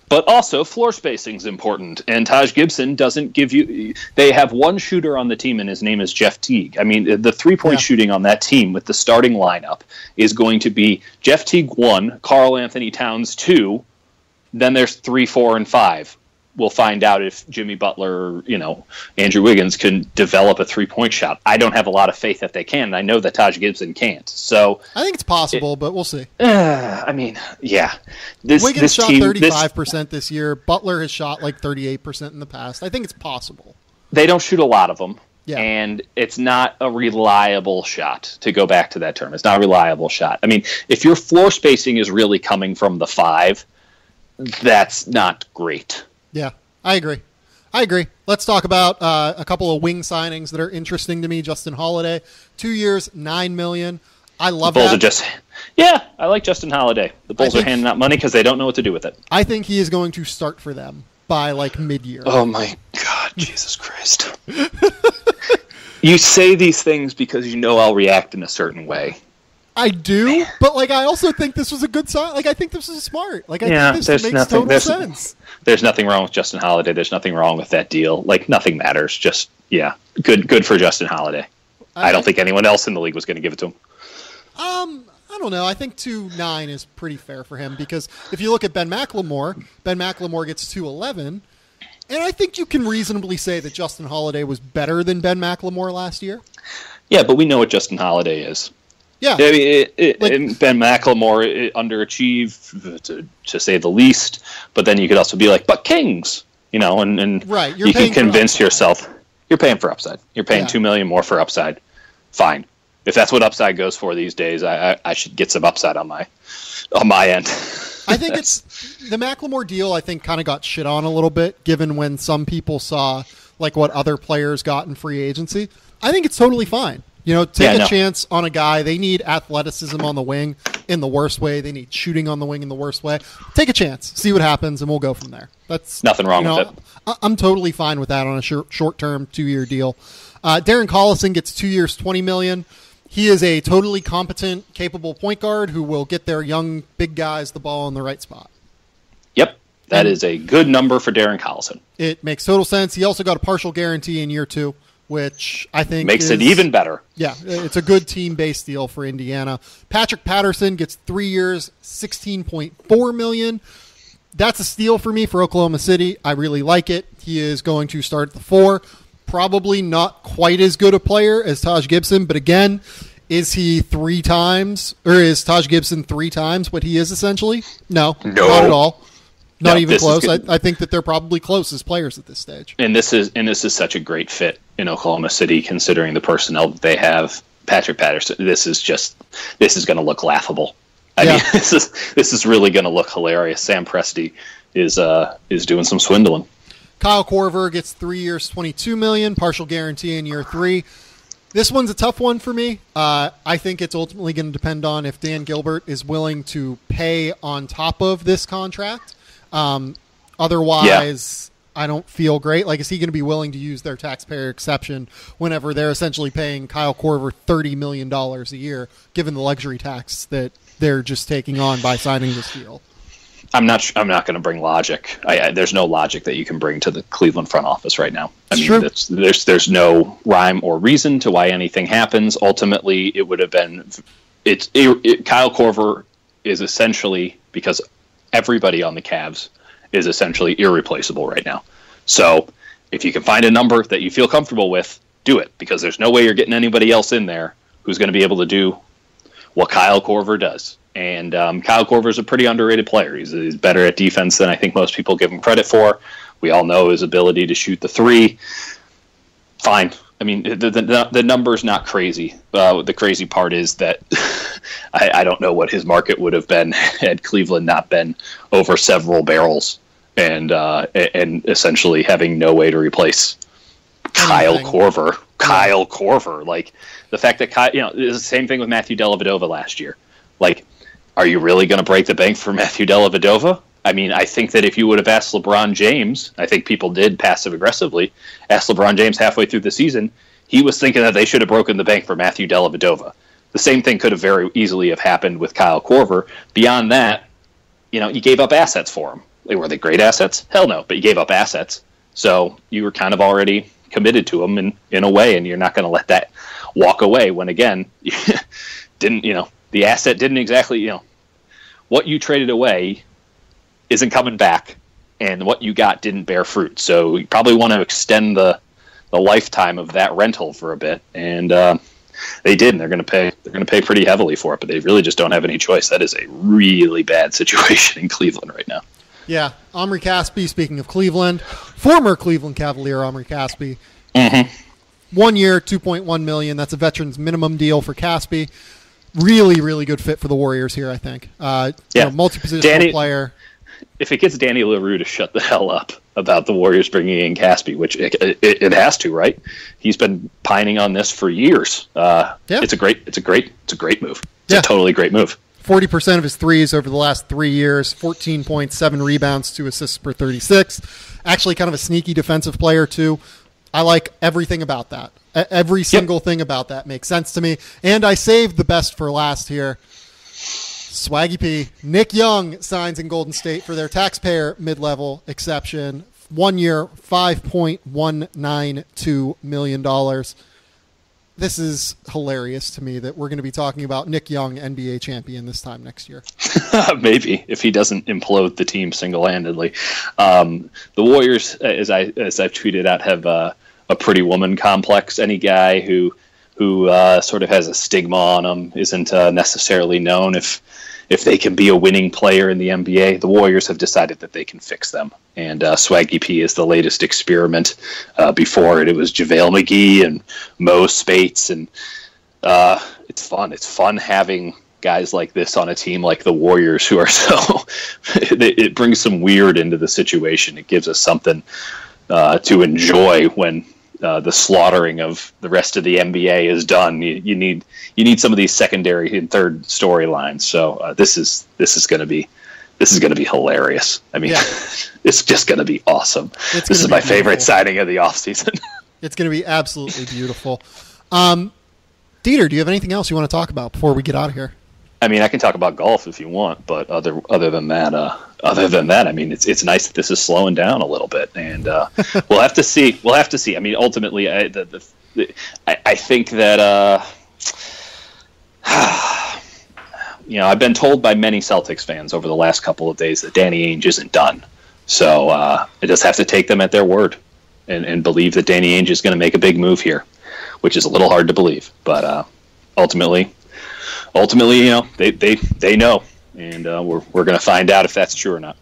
But also, floor spacing is important, and Taj Gibson doesn't give you. They have one shooter on the team, and his name is Jeff Teague. I mean, the 3-point shooting on that team with the starting lineup is going to be Jeff Teague 1, Karl Anthony Towns 2, then there's 3, 4, and 5. We'll find out if Jimmy Butler, Andrew Wiggins can develop a 3-point shot. I don't have a lot of faith that they can, and I know that Taj Gibson can't. So I think it's possible, but we'll see. Wiggins shot 35% this year. Butler has shot 38% in the past. I think it's possible. They don't shoot a lot of them, and it's not a reliable shot, to go back to that term. It's not a reliable shot. I mean, if your floor spacing is really coming from the 5, that's not great. Yeah, I agree. Let's talk about a couple of wing signings that are interesting to me. Justin Holiday, 2 years, $9 million. I love that. I like Justin Holiday. The Bulls are handing out money because they don't know what to do with it. I think he is going to start for them by mid-year. Oh my God, Jesus Christ. You say these things because I'll react in a certain way. I do, but I also think this was a good sign. I think this is smart. I think this makes total sense. There's nothing wrong with Justin Holiday. There's nothing wrong with that deal. Nothing matters. Just good for Justin Holiday. I don't think anyone else in the league was going to give it to him. I don't know. I think 2.9 is pretty fair for him, because if you look at Ben McLemore gets 2.11, and I think you can reasonably say that Justin Holiday was better than Ben McLemore last year. Yeah, but we know what Justin Holiday is. Yeah, I mean, Ben McLemore underachieved, to say the least. But then you could also be but Kings, and right. You can convince yourself you're paying for upside. You're paying $2 million more for upside. Fine, if that's what upside goes for these days, I should get some upside on my end. I think it's the McLemore deal. I think kind of got shit on a little bit, given when some people saw what other players got in free agency. I think it's totally fine. Take a chance on a guy. They need athleticism on the wing in the worst way. They need shooting on the wing in the worst way. Take a chance. See what happens, and we'll go from there. That's nothing wrong with it. I'm totally fine with that on a short-term 2-year deal. Darren Collison gets 2 years, $20 million. He is a totally competent, capable point guard who will get their young, big guys the ball in the right spot. Yep. That is a good number for Darren Collison. It makes total sense. He also got a partial guarantee in year 2. Which I think makes it even better. Yeah, it's a good team-based deal for Indiana. Patrick Patterson gets 3 years, $16.4 million. That's a steal for me for Oklahoma City. I really like it. He is going to start at the 4. Probably not quite as good a player as Taj Gibson, but again, is Taj Gibson 3 times what he is essentially? No, not at all. Not even close. I think that they're probably close as players at this stage. And this is such a great fit in Oklahoma City, considering the personnel that they have. Patrick Patterson. This is going to look laughable. I mean, this is really going to look hilarious. Sam Presti is doing some swindling. Kyle Korver gets 3 years, $22 million, partial guarantee in year 3. This one's a tough one for me. I think it's ultimately going to depend on if Dan Gilbert is willing to pay on top of this contract. Otherwise, I don't feel great. Like, is he going to be willing to use their taxpayer exception whenever they're essentially paying Kyle Korver $30 million a year, given the luxury tax that they're just taking on by signing this deal? I'm not going to bring logic. There's no logic that you can bring to the Cleveland front office right now. There's no rhyme or reason to why anything happens. Ultimately, it would have been Kyle Korver is essentially, because everybody on the Cavs is essentially irreplaceable right now. So if you can find a number that you feel comfortable with, do it, because there's no way you're getting anybody else in there who's going to be able to do what Kyle Korver does. And Kyle Korver is a pretty underrated player. He's better at defense than I think most people give him credit for. We all know his ability to shoot the three. Fine. I mean, the number's not crazy. The crazy part is that I don't know what his market would have been had Cleveland not been over several barrels and essentially having no way to replace Kyle Korver. Kyle Korver. Like, the fact that it's the same thing with Matthew Dellavedova last year. Like, are you really going to break the bank for Matthew Dellavedova? I mean, I think that if you would have asked LeBron James, I think people did passive-aggressively, ask LeBron James halfway through the season, he was thinking that they should have broken the bank for Matthew Dellavedova. The same thing could have very easily have happened with Kyle Korver. Beyond that, you gave up assets for him. Were they great assets? Hell no, but you gave up assets. So you were kind of already committed to him in a way, and you're not going to let that walk away when, again, the asset didn't exactly, what you traded away isn't coming back, and what you got didn't bear fruit. So you probably want to extend the lifetime of that rental for a bit, and they did, and they're going to pay pretty heavily for it, but they really just don't have any choice. That is a really bad situation in Cleveland right now. Yeah, Omri Caspi, speaking of Cleveland, former Cleveland Cavalier Omri Caspi. 1 year, $2.1 million. That's a veteran's minimum deal for Caspi. Really, really good fit for the Warriors here, I think. Multi-positional player. If it gets Danny LaRue to shut the hell up about the Warriors bringing in Caspi, which it has to, right? He's been pining on this for years. It's a great move. It's a totally great move. 40% of his threes over the last 3 years, 14.7 rebounds, 2 assists per 36. Actually, kind of a sneaky defensive player, too. I like everything about that. Every single thing about that makes sense to me. And I saved the best for last here. Swaggy P. Nick Young signs in Golden State for their taxpayer mid-level exception. 1 year, $5.192 million. This is hilarious to me that we're going to be talking about Nick Young, NBA champion, this time next year. Maybe, if he doesn't implode the team single-handedly. The Warriors, as I've tweeted out, have a pretty woman complex. Any guy who sort of has a stigma on him isn't necessarily known if they can be a winning player in the NBA. The Warriors have decided that they can fix them. And Swaggy P is the latest experiment. Before it was JaVale McGee and Mo Spates. And it's fun. It's fun having guys like this on a team like the Warriors who are so... it brings some weird into the situation. It gives us something to enjoy when the slaughtering of the rest of the NBA is done. You need some of these secondary and third storylines. So this is going to be hilarious. I mean, it's just going to be awesome. This is my favorite signing of the offseason. It's going to be absolutely beautiful. Dieter, do you have anything else you want to talk about before we get out of here? I mean, I can talk about golf if you want, but other than that, I mean, it's nice that this is slowing down a little bit, and we'll have to see. I mean, ultimately, I think that I've been told by many Celtics fans over the last couple of days that Danny Ainge isn't done. So I just have to take them at their word and believe that Danny Ainge is going to make a big move here, which is a little hard to believe, but ultimately, they know, and we're going to find out if that's true or not.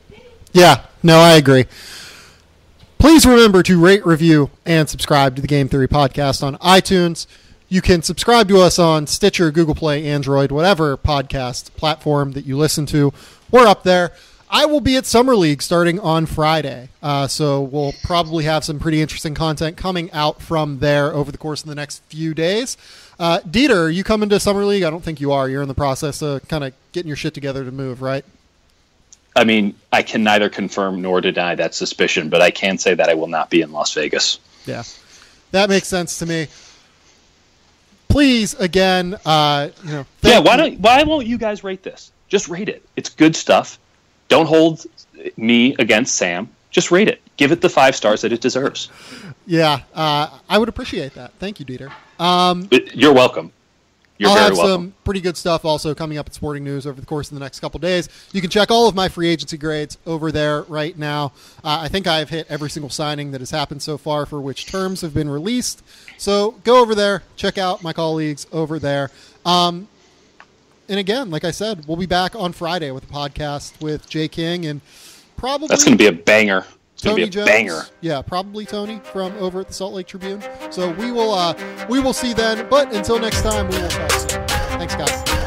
Yeah, no, I agree. Please remember to rate, review, and subscribe to the Game Theory Podcast on iTunes. You can subscribe to us on Stitcher, Google Play, Android, whatever podcast platform that you listen to. We're up there. I will be at Summer League starting on Friday, so we'll probably have some pretty interesting content coming out from there over the course of the next few days. Dieter, are you coming to Summer League? I don't think you are. You're in the process of kind of getting your shit together to move, right? I mean, I can neither confirm nor deny that suspicion, but I can say that I will not be in Las Vegas. Yeah, that makes sense to me. Please, again, why won't you guys rate this? Just rate it. It's good stuff. Don't hold me against Sam. Just rate it. Give it the 5 stars that it deserves. Yeah, I would appreciate that. Thank you, Dieter. You're welcome. You're I'll very have welcome. some pretty good stuff also coming up at Sporting News over the course of the next couple days. You can check all of my free agency grades over there right now. I think I've hit every single signing that has happened so far for which terms have been released. So go over there, check out my colleagues over there. And again, like I said, we'll be back on Friday with a podcast with Jay King and probably... That's going to be a banger. It's Tony going to be a Jones. banger. Yeah, probably Tony from over at the Salt Lake Tribune. So we will see then. But until next time, we will talk soon. Thanks, guys.